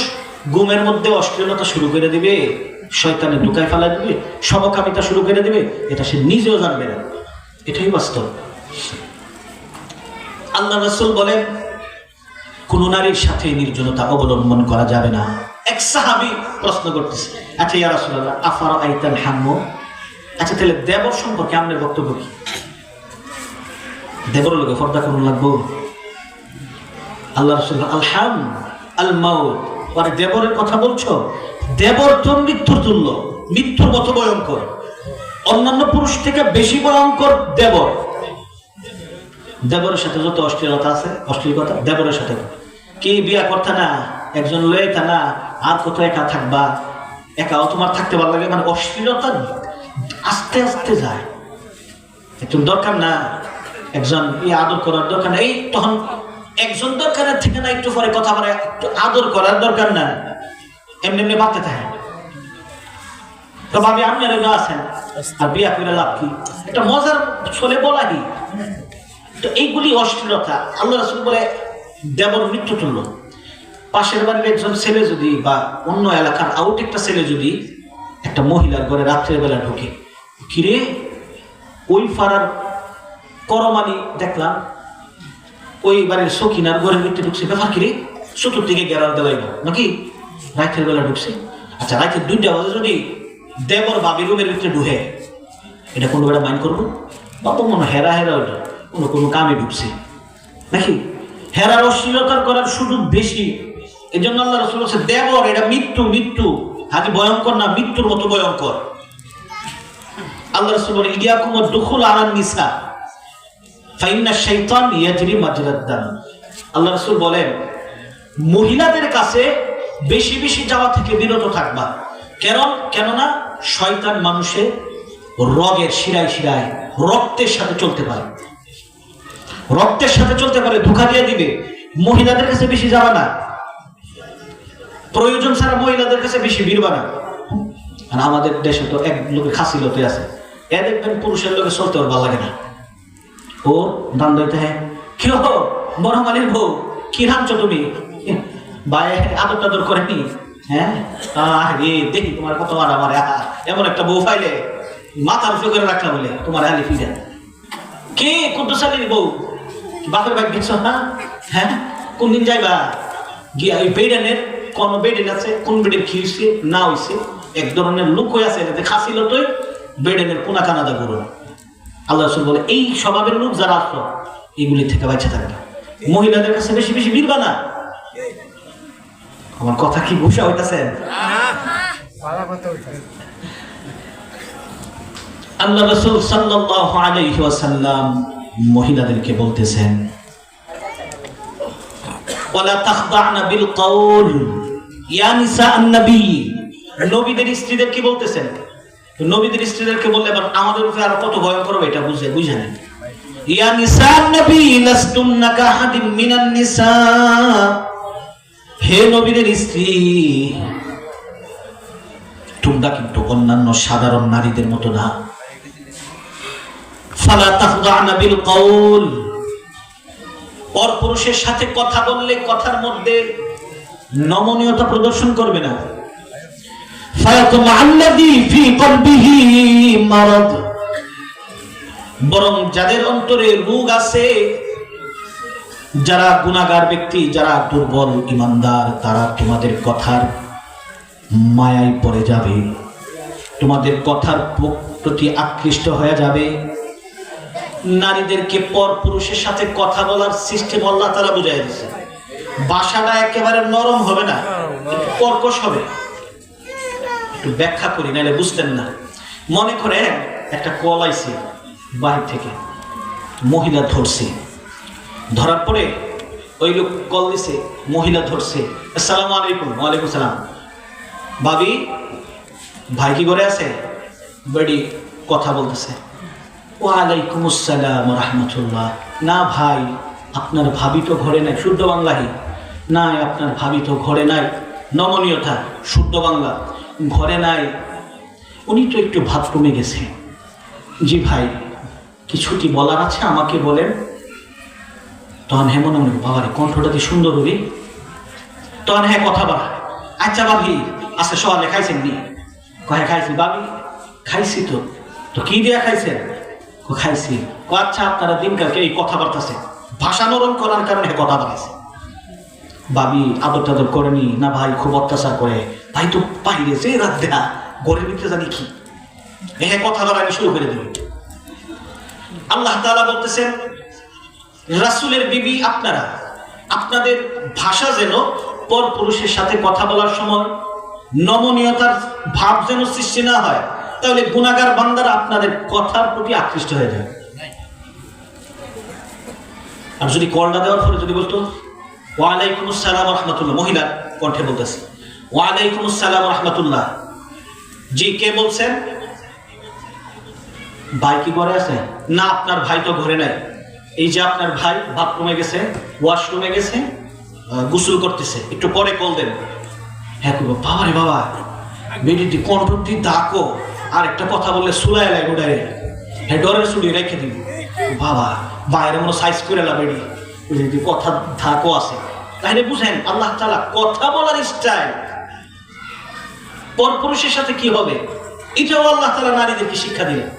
ঘুমের মধ্যে অশ্লীলতা শুরু করে দিবে, শয়তানে ঢুকায় ফেলা দিবে, সমকামিতা শুরু করে দিবে, এটা সে নিজেও জানবে না। এটাই বাস্তব। আল্লাহ রাসূল বলেন কোন নারীর সাথে নির্জনতা অবলম্বন করা যাবে না। এক সাহাবী প্রশ্ন করতেছে, আচ্ছা ইয়া রাসূলুল্লাহ, আফারাআইতাল হাম্মু, আচ্ছা তাহলে দেবর সম্পর্কে আপনার বক্তব্য কি? দেবর লোকে পর্দা করুন লাগবো। আল্লাহ রাসূল আলহাম আল মাউত, পরে দেবরের কথা বলছো? দেবর তো মৃত্যুর তুল্য, মৃত্যুর মতো ভয়ঙ্কর, অন্যান্য পুরুষ থেকে বেশি ভয়ঙ্কর দেবর। দেবরের সাথে যত অশ্লীলতা আছে, অশ্লীলতা দেবরের সাথে। কি বিয়া করতে না, একজন লইতা না, আর কত একা থাকবা, একাও তোমার থাকতে ভালো লাগে, মানে অশ্লীলতা আস্তে আস্তে যায়। একজন দরকার না, একজন আদর করার দরকার না, এই তখন একজন দরকারের থেকে না একটু পরে কথা বলে, একটু আদর করার দরকার না, এমনি এমনি বাড়তে থাকে। তো ভাবি আপনারা আছেন, আর বিয়া করে লাভ কি? একটা মজার চলে বলা কি, তো এইগুলি অশ্লীলতা। আল্লাহ রাসূল বলে দেবর মৃত্যু তুল্য। পাশের বাড়ির একজন ছেলে যদি বা অন্য এলাকার আউট একটা ছেলে যদি একটা মহিলার ঘরে রাত্রের বেলা ঢুকে, কিরে ওই পাড়ার করমানি দেখলাম ওই বাড়ির সকিনার ঘরের ভিতরে ঢুকছে, ব্যাপার কিরে চতুর্দিকে গেরার দেওয়াইব নাকি, রাতের বেলা ঢুকছে। আচ্ছা রাতের 2টা বাজে যদি দেবর বাবি রুমের ভিতরে ঢুকে, এটা কোনো বেড়া মাইন্ড করবো? বাবা মনে হেরা হেরা ওটা কোনো কামে ঢুকছে নাকি? হেরার অশ্লীলতার করার সুযোগ বেশি। এই জন্য আল্লাহ রাসূল বলেছে দেবর এটা মৃত্যু, মৃত্যু আগে ভয়ঙ্কর না, মৃত্যুর মতো ভয়ঙ্কর। আল্লাহ রাসূল বলেন ইয়াকুমুদ দুখুল আলান নিসা ফাইন্না শাইতান ইয়াজরি মাজরাদ দাম। আল্লাহ রাসূল বলেন মহিলাদের কাছে বেশি বেশি যাওয়া থেকে বিরত থাকবা। কেননা শয়তান মানুষের রগের শিরায় শিরায় রক্তের সাথে চলতে পারে, রক্তের সাথে চলতে পারে, ধোঁকা দিয়ে দিবে। মহিলাদের কাছে বেশি যাবা না, প্রয়োজন ছাড়া মহিলাদের কাছে বেশি ভিড়বা না। আর আমাদের দেশে তো এক লোকে খাসি লতে আছে, এ দেখবেন পুরুষের লোকে চলতে ওর ভালো লাগে না, ও দান দইতে হ্যাঁ কি হো বড় মালির বউ কি রামছো তুমি, ভাই আদর টাদর করেনি, হ্যাঁ দেখি তোমার কত আর আমার এমন একটা বউ পাইলে মাথার উপরে করে রাখলাম বলে তোমার আলি ফিরে কে কুদ্দুসালির বউ বাপের ভাগ গেছ না, হ্যাঁ কোন দিন যাইবা গিয়া ওই বেডেনের কোন বেডেন আছে, কোন বেডের কি হয়েছে না হয়েছে, এক ধরনের লোক হয়ে আছে এটাতে খাসিল তো বেডেনের কোনা কানাদা করুন। আল্লাহ রাসূল বলে এই স্বভাবের লোক যারা আসলো এগুলি থেকে বাঁচা থাকবে, মহিলাদের কাছে বেশি বেশি ভিড়বা না। আমার কথা কি বুঝা হইতাছেন? আল্লাহ রাসূল সাল্লাল্লাহু আলাইহি ওয়াসাল্লাম মহিলাদেরকে বলতেছেন ওয়ালা তাখদা'না বিল কওল ইয়া নিসাআন নবী। নবীদের স্ত্রীদের কি বলতেছেন? তো নবীদের স্ত্রীদেরকে বললে এবার আমাদের উপরে আর কত ভয় করবে এটা বুঝেন। ইয়া নিসাআন নবী লাস্তুন্না কাহাদিম মিনান নিসা, হে নবীদের স্ত্রী তোমরা কিন্তু অন্যান্য সাধারণ নারীদের মতো না। ফালা তাখদা'না বিল কওল, পরপুরুষের সাথে কথা বললে কথার মধ্যে নমনীয়তা প্রদর্শন করবে না। ফায়াতুমা আল্লাযী ফী কলবিহি মারাদ, বরং যাদের অন্তরে রোগ আছে, যারা গুনাহগার ব্যক্তি, যারা দুর্বল ঈমানদার, তারা তোমাদের কথার মায়ায় পড়ে যাবে, তোমাদের কথার প্রতি আকৃষ্ট হয়ে যাবে। নারীদেরকে পর পুরুষের সাথে কথা বলার সিস্টেম আল্লাহ তাআলা বুঝাই দিয়েছে। ভাষাটা একেবারে নরম হবে না, একটু কর্কশ হবে। একটু ব্যাখ্যা করি নাহলে বুঝতেন না। মনে করে একটা কল আইছে বাহির থেকে, মহিলা ধরছে, ধরার পরে ওই লোক কল দিছে, মহিলা ধরছে, আসসালামু আলাইকুম। ওয়ালাইকুম সালাম। ভাবি ভাই কি করে আছে? বেডি কথা বলতেছে, ওয়ালাইকুম আসসালাম ওয়া রাহমাতুল্লাহ। না ভাই আপনার ভাবি তো ঘরে নাই, শুদ্ধ বাংলাহি। না আপনার ভাবি তো ঘরে নাই, নমনীয়তা শুদ্ধ বাংলা, ঘরে নাই, উনি তো একটু বাথরুমে গেছে। জি ভাই কিছু কি বলার আছে আমাকে বলেন। তখন হ্যাঁ মনে মনে বাবারে কণ্ঠটা কি সুন্দর হবি, তখন হ্যাঁ কথা বলা। আচ্ছা ভাবি আচ্ছা সকালে খাইছেন নি? কয়ে খাইছি। ভাবি খাইছি তো। তো কি দিয়া খাইছেন? খাইছি। আচ্ছা আপনারা দিনকালকে এই কথাবার্তাছে ভাষা নরম করার কারণে কথা বলেছে। ভাবি আদর টাদর করেনি না? ভাই খুব অত্যাচার করে। ভাই তো বাইরে যে রাত দেয়া ঘরের ভিতরে জানি কি হ্যাঁ কথা বলা শুরু করে দেবে। আল্লাহ তাআলা বলতেছেন রাসূলের বিবি আপনারা, আপনাদের ভাষা যেন পর পুরুষের সাথে কথা বলার সময় নমনীয়তার ভাব যেন সৃষ্টি না হয়, তাহলে গুনাহগার বান্দারা আপনাদের কথার প্রতি আকৃষ্ট হয়ে যায়। আর যদি কলটা দেওয়ার পরে যদি বলতো ওয়ালাইকুম আসসালাম রাহমাতুল্লাহ, মহিলার কণ্ঠে বলতেছে ওয়ালাইকুম আসসালাম রাহমাতুল্লাহ, জি কে বলছেন? ভাই কি ঘরে আছে? না, আপনার ভাই তো ঘরে নাই। এই যে আপনার ভাই বাথরুমে গেছে, ওয়াশরুমে গেছে, গোসল করতেছে, একটু পরে কল দেন। হ্যাঁ বাবা রে বাবা, বেডিটি কণ্ঠ দিয়ে ডাকো, আর একটা কথা বললে সুলাই লাগবে ডাইরেক্ট, হ্যাঁ ডরের চুড়ি রেখে দিব। বাবা বাইরে মনে সাইজ করে লা বেডি, যদি কথা ধাকও আছে, তাহলে বুঝেন আল্লাহ তাআলা কথা বলার স্টাইল পরপুরুষের সাথে কি হবে, এটাও আল্লাহ তাআলা নারীদেরকে শিক্ষা দিলেন।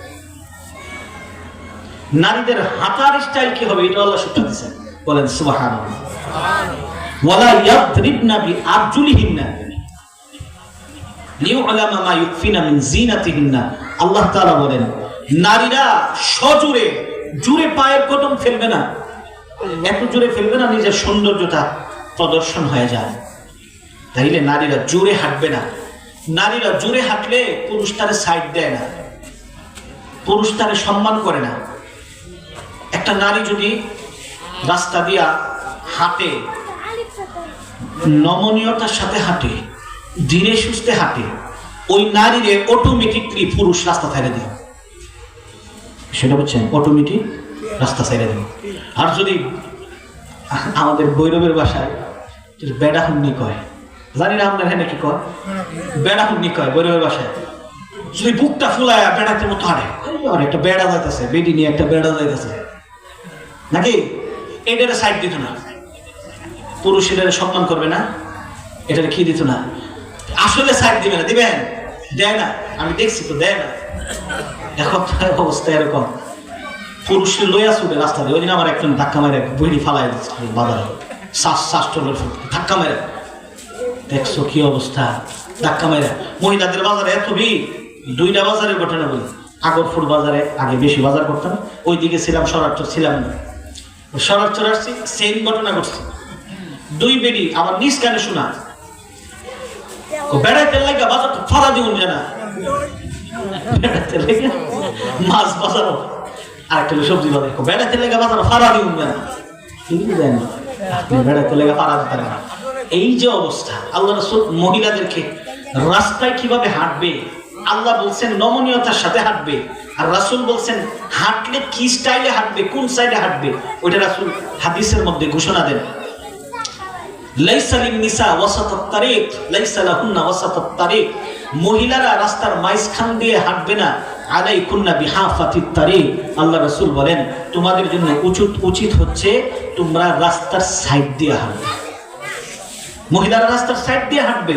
নারীদের হাঁটার স্টাইল কি হবে, এটা আল্লাহ শিক্ষা দিয়েছেন। বলেন সুবহানাল্লাহ। ওয়ালা ইয়াদরিবনা বিআরজুলিহিন্না লিউলামা মা ইউকফিনা মিন জিনাতিহিন্না। আল্লাহ তাআলা বলেন নারীরা সজোরে জোরে পায়ের কদম ফেলবে না, এত জোরে ফেলবে না নিজের সৌন্দর্যতা প্রদর্শন হয়ে যায়। তাইলে নারীরা জোরে হাঁটবে না। নারীরা জোরে হাঁটলে পুরুষ তারে সাইড দেয় না, পুরুষ তারে সম্মান করে না। একটা নারী যদি রাস্তা দিয়া হাঁটে, নমনীয়তার সাথে হাঁটে, ধীরে সুস্থে হাঁটে, ওই নারীরে অটোমেটিকলি পুরুষ রাস্তা ছেড়ে দেয়। সেটা বুঝছেন? অটোমেটিক রাস্তা ছেড়ে দেয়। আর যদি আমাদের ভৈরবের ভাষায় বেড়াহুন্নি কয়, জানি না আপনার এখানে কি কয়, বেড়াহুন্নি কয় ভৈরবের ভাষায়, যদি বুকটা ফুলায় বেড়াতে মতো হাঁটে, একটা বেড়া যাইতেছে, বেডি নিয়ে একটা বেড়া যাইতেছে নাকি, এটারে সাইড দিত না, পুরুষ এটারে সম্মান করবে না, এটারে কি দিত না, আসলে সাইড দিবে না, দিবেন? দেয় না, আমি দেখছি তো দেয় না। এখন অবস্থা এরকম, পুরুষের লইয়া ছুটে রাস্তা দিয়ে। ওই দিন আমার একজন ধাক্কা মেরে বইটি ফালাই দিচ্ছে বাজারে, শ্বাস টলের ধাক্কা মেরে, দেখছো কি অবস্থা, ধাক্কা মেরে। মহিলাদের বাজারে এত ভিড়, দুইটা বাজারের ঘটনা বলি। আগরপুর বাজারে আগে বেশি বাজার করতাম, ওইদিকে ছিলাম, সরারচর ছিলাম না, সরারচর আসছি, সেম ঘটনা ঘটছে। দুই বেডি আমার নিজ কানে শোনা, বেড়াইতে লাগা বাজার তো ফাড়া দিউন জানা, বেড়াইতে লেগে মাছ বাজারও, আর একটা সবজি বাজার, বেড়াইতে লেগে বাজার ফাড়া দিউন জানা, কিন্তু জানি বেড়াইতে লেগে ফাড়া দিতে না। এই যে অবস্থা, আল্লাহ রাসূল মহিলাদেরকে রাস্তায় কিভাবে হাঁটবে, আল্লাহ বলছেন নমনীয়তার সাথে হাঁটবে, আর রাসূল বলছেন হাঁটলে কি স্টাইলে হাঁটবে, কোন সাইডে হাঁটবে, ওইটা রাসূল হাদিসের মধ্যে ঘোষণা দেন। লাইসা লিন-নিসা ওয়াসাতাত তারিক লাইসা লাহুন্না ওয়াসাতাত তারিক, মহিলারা রাস্তার মাঝখান দিয়ে হাঁটবে না। আলাইকুন্না বিহাফাতিত তারিক, আল্লাহ রাসূল বলেন তোমাদের জন্য উচিত হচ্ছে তোমরা রাস্তার সাইড দিয়ে হাঁটবে। মহিলারা রাস্তার সাইড দিয়ে হাঁটবে।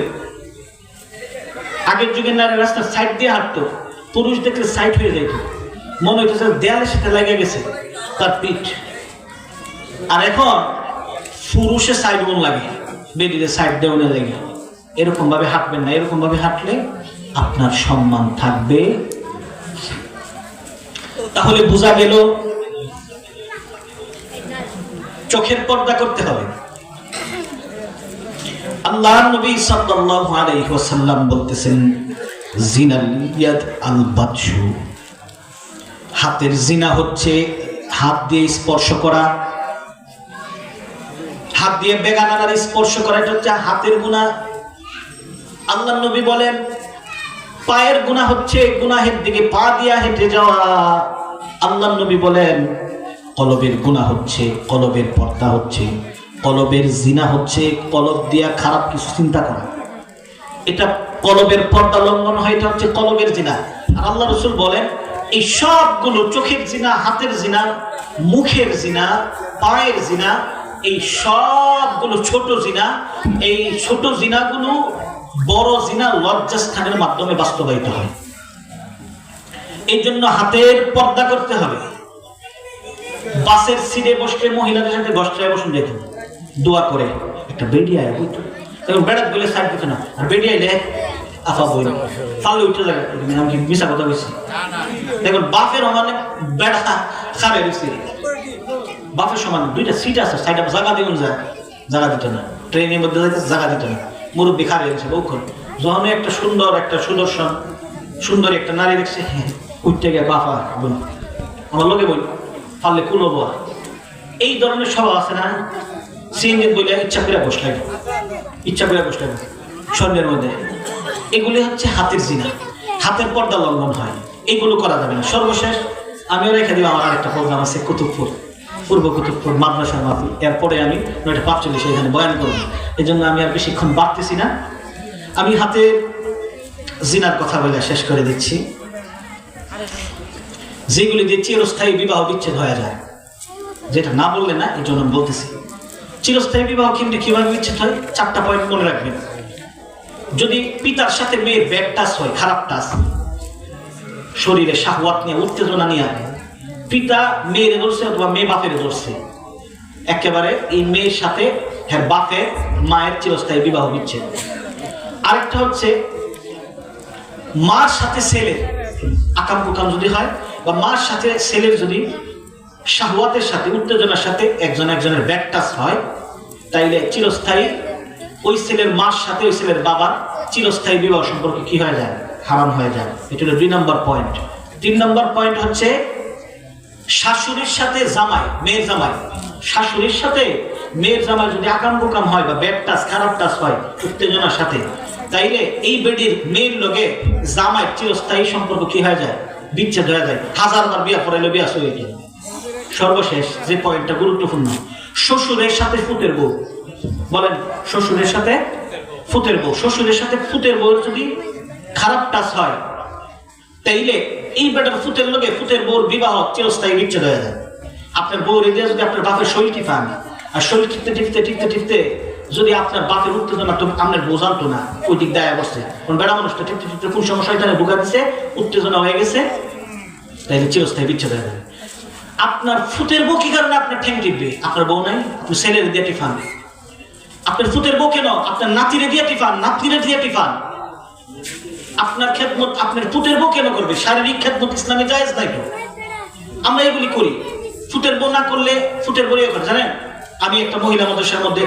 আগের যুগের নারী রাস্তার সাইড দিয়ে হাঁটতো, পুরুষ দেখলে সাইড হয়ে যেত, মনে হইতেছে দেয়ালের সাথে লেগে গেছে তার পিঠ। আর এখন পুরুষের সাইড বোন লাগে, বেডিতে সাইড দেওয়া লাগে। এরকম ভাবে হাঁটবেন না, এরকম ভাবে হাঁটলে আপনার সম্মান থাকবে। তাহলে বোঝা গেল চোখের পর্দা করতে হবে। আল্লাহর নবী সাল্লাল্লাহু আলাইহি ওয়াসাল্লাম বলতেছেন জিনাল ইয়াদ আল বাতশু, হাতের জিনা হচ্ছে হাত দিয়ে স্পর্শ করা, হাত দিয়ে বেগানার স্পর্শ করা, এটা হচ্ছে হাতের গুনাহ। আল্লাহর নবী বলেন পায়ের গুনাহ হচ্ছে গুনাহের দিকে পা দিয়া হেঁটে যাওয়া। আল্লাহর নবী বলেন কলবের গুনাহ হচ্ছে, কলবের পর্দা হচ্ছে, কলবের জিনা হচ্ছে কলব দিয়া খারাপ কিছু চিন্তা করা, এটা কলবের পর্দা লঙ্ঘন হয়, এটা হচ্ছে কলবের জিনা। আর আল্লাহ রাসূল বলেন এই সবগুলো, চোখের জিনা, হাতের জিনা, মুখের জিনা, পায়ের জিনা, এই সবগুলো ছোট জিনা। এই ছোট জিনাগুলো বড় জিনা লজ্জাস্থানের মাধ্যমে বাস্তবায়িত হয়। এই জন্য হাতের পর্দা করতে হবে। বাসের সিটে বসলে মহিলাদের সাথে গসটায় বসুন যেত, দোয়া করে একটা বেডি আয় বুঝতো, তখন বেড়াত বলে সাইড দিত না, আর বেডি আইলে আফা বই ফালে উঠে যাবে। আমি কি মিশা কথা বলছি? দেখুন বাপের মানে বেড়া খাবে রয়েছে, বাপের সমান, দুইটা সিট আছে, সাইডে জায়গা দিউন যায়, জায়গা দিত না, ট্রেনের মধ্যে যাইতে জায়গা দিত না, মুরব্বী খারে গেছে বউক্ষণ। যখন একটা সুন্দর একটা সুদর্শন সুন্দরী একটা নারী দেখছে, উঠতে গিয়ে বাফা বোন আমার লোকে বই পারলে কুলো বোয়া, এই ধরনের স্বভাব আছে না? সিএনজি বলে ইচ্ছা করে বসলে, ইচ্ছা করে বসলে স্বর্ণের মধ্যে, এগুলি হচ্ছে হাতের জিনা, হাতের পর্দা লঙ্ঘন হয়, এইগুলো করা যাবে না। সর্বশেষ আমিও রেখে দিব, আমার আরেকটা প্রোগ্রাম আছে কুতুবপুর, পূর্ব কুতুবপুর মাদ্রাসার মাহফিল, এরপরে আমি 9:45 এখানে বয়ান করব, এই জন্য আমি আর বেশিক্ষণ বাড়তেছি না। আমি হাতের জিনার কথা বলে শেষ করে দিচ্ছি, যেগুলি দিয়ে চিরস্থায়ী বিবাহ বিচ্ছেদ হয়ে যায়, যেটা না বললে না, এই জন্য বলতেছি। চিরস্থায়ী বিবাহ কিন্তু কিভাবে বিচ্ছেদ হয়, 4টা পয়েন্ট মনে রাখবেন। যদি পিতার সাথে মেয়ের ব্যাড টাচ হয়, খারাপ টাচ, শরীরে শাহওয়াত নিয়ে, উত্তেজনা নিয়ে, পিতা মেয়েরে ধরছে অথবা মেয়ে বাপের ধরছে, একেবারে এই মেয়ের সাথে হ্যাঁ বাপের মায়ের চিরস্থায়ী বিবাহ বিচ্ছেদ। আরেকটা হচ্ছে মার সাথে ছেলের আকাম কুকাম যদি হয়, বা মার সাথে ছেলের যদি শাহওয়াতের সাথে উত্তেজনার সাথে একজন একজনের ব্যাড টাচ হয়, তাইলে চিরস্থায়ী ওই ছেলের মার সাথে ওই ছেলের বাবার চিরস্থায়ী বিবাহ সম্পর্ক কি হয়ে যায়, হারাম হয়ে যায়। এটা হলো 2 নম্বর পয়েন্ট। 3 নম্বর পয়েন্ট হচ্ছে শাশুড়ির সাথে জামাই, মেয়ের জামাই, শাশুড়ির সাথে মেয়ের জামাই যদি আকাম কুকাম হয় বা ব্যাড টাচ, খারাপ টাচ হয় উত্তেজনার সাথে, তাইলে এই বেডির মেয়ের লগে জামাই চিরস্থায়ী সম্পর্ক কি হয়ে যায়, বিচ্ছেদ হয়ে যায়। 1000 বার বিয়া পড়াইলে বিয়া হয়ে যায়। সর্বশেষ যে পয়েন্টটা গুরুত্বপূর্ণ, শ্বশুরের সাথে ফুতের বউ, বলেন শ্বশুরের সাথে ফুতের বউ, শ্বশুরের সাথে ফুতের বউর যদি খারাপ টাচ হয়, তাইলে এই বেটার ফুতের লগে ফুতের বউর বিবাহ চিরস্থায়ী বিচ্ছেদ হয়ে যায়। আপনার বউর এদিকে যদি আপনার বাপের শরীর টিপান, আর শরীর টিপতে টিপতে টিপতে টিপতে যদি আপনার বাপের উত্তেজনা তো আপনার বোঝানতো না, ওই দিক দায় বসছে, কারণ বেড়া মানুষটা টিপতে টিপতে কোন সময় শয়তানে ঢুকা দিচ্ছে, উত্তেজনা হয়ে গেছে, তাইলে চিরস্থায়ী বিচ্ছেদ হয়ে যাবে। আপনার ফুতের বউ কি কারণে আপনার ঠ্যাং টিপবে? আপনার বউ নাই, আপনি ছেলের দিয়ে টিফান। আপনার ফুতের বউ কেন? আপনার নাতিরে দিয়ে টিফান, নাতিরে দিয়ে টিফান। আপনার খেদমত আপনার ফুতের বউ কেন করবে? শারীরিক খেদমত ইসলামে জায়েজ নাই তো, আমরা এগুলি করি। ফুতের বউ না করলে ফুতের বউ করে, জানেন আমি একটা মহিলা মাদ্রাসার মধ্যে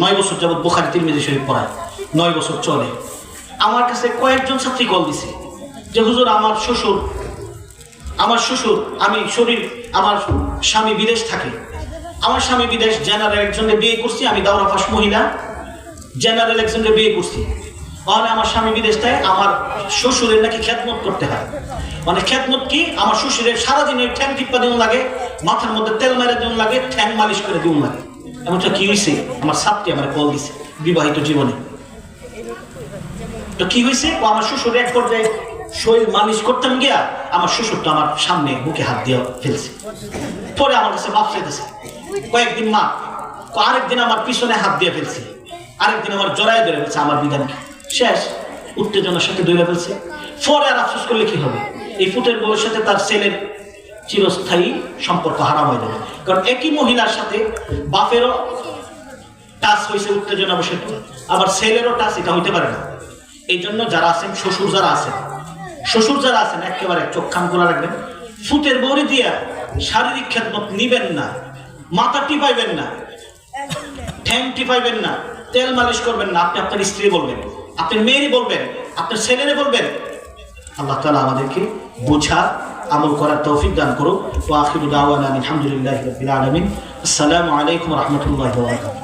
9 বছর যাবত বুখারী তিরমিজি শরীফ পড়াই, 9 বছর চলে। আমার কাছে কয়েকজন ছাত্রী কল দিছে যে হুজুর আমার শ্বশুর, আমার স্বামী বিদেশ থাকে, আমার স্বামী বিদেশ, জেনারেল একজনকে বিয়ে করছি, আমি দাওরা পাস মহিলা, জেনারেল একজনকে বিয়ে করছি, মানে আমার স্বামী বিদেশ থাকে, আমার শ্বশুরের নাকি খেদমত করতে হয়। মানে খেদমত কি, আমার শ্বশুরের সারাদিনের ঠ্যাং টিপ্পা দিন লাগে, মাথার মধ্যে তেল মেরে দিন লাগে, ঠ্যাং মালিশ করে দিন লাগে। এমনটা কি হয়েছে, আমার ছাত্রী আমার কল দিছে বিবাহিত জীবনে। তো কি হয়েছে, ও আমার শ্বশুর এক পর্যায়ে শরীর মালিশ করতাম গিয়া আমার শ্বশুর তো আমার সামনে বুকে হাত দিয়ে ফেলছে, পরে আমার কাছে মাপ চাইতেছে, কয়েকদিন মা, আরেকদিন আমার পিছনে হাত দিয়ে ফেলছে, আরেকদিন আমার জড়ায় ধরে ফেলছে, আমার বিধানকে শেষ উত্তেজনার সাথে ধরে ফেলছে। পরে আর আফসোস করলে কি হবে, এই ফুটের বউয়ের সাথে তার ছেলের চিরস্থায়ী সম্পর্ক হারাম হয়ে যাবে। কারণ একই মহিলার সাথে বাপেরও টাচ হয়েছে উত্তেজনা বসে, আবার ছেলেরও টাচ, এটা হইতে পারে না। এই জন্য যারা আছেন, শ্বশুর যারা আছেন একেবারে চোখ খান করে রাখবেন, ফুটের বউরি দিয়া শারীরিক খেদমত নিবেন না, মাথা টিপাইবেন না, ঠ্যাং টিপাইবেন না, তেল মালিশ করবেন না। আপনি আপনার স্ত্রী বলবেন, আপনার মেয়েরই বলবেন, আপনার ছেলেরে বলবেন। আল্লাহ তাআলা আমাদেরকে বোঝা আমল করার তৌফিক দান করুক। ওয়া আখিরু দাওয়ানা আলহামদুলিল্লাহি রাব্বিল আলামিন। আসসালামু আলাইকুম ওয়া রাহমাতুল্লাহি ওয়া বারাকাতুহু।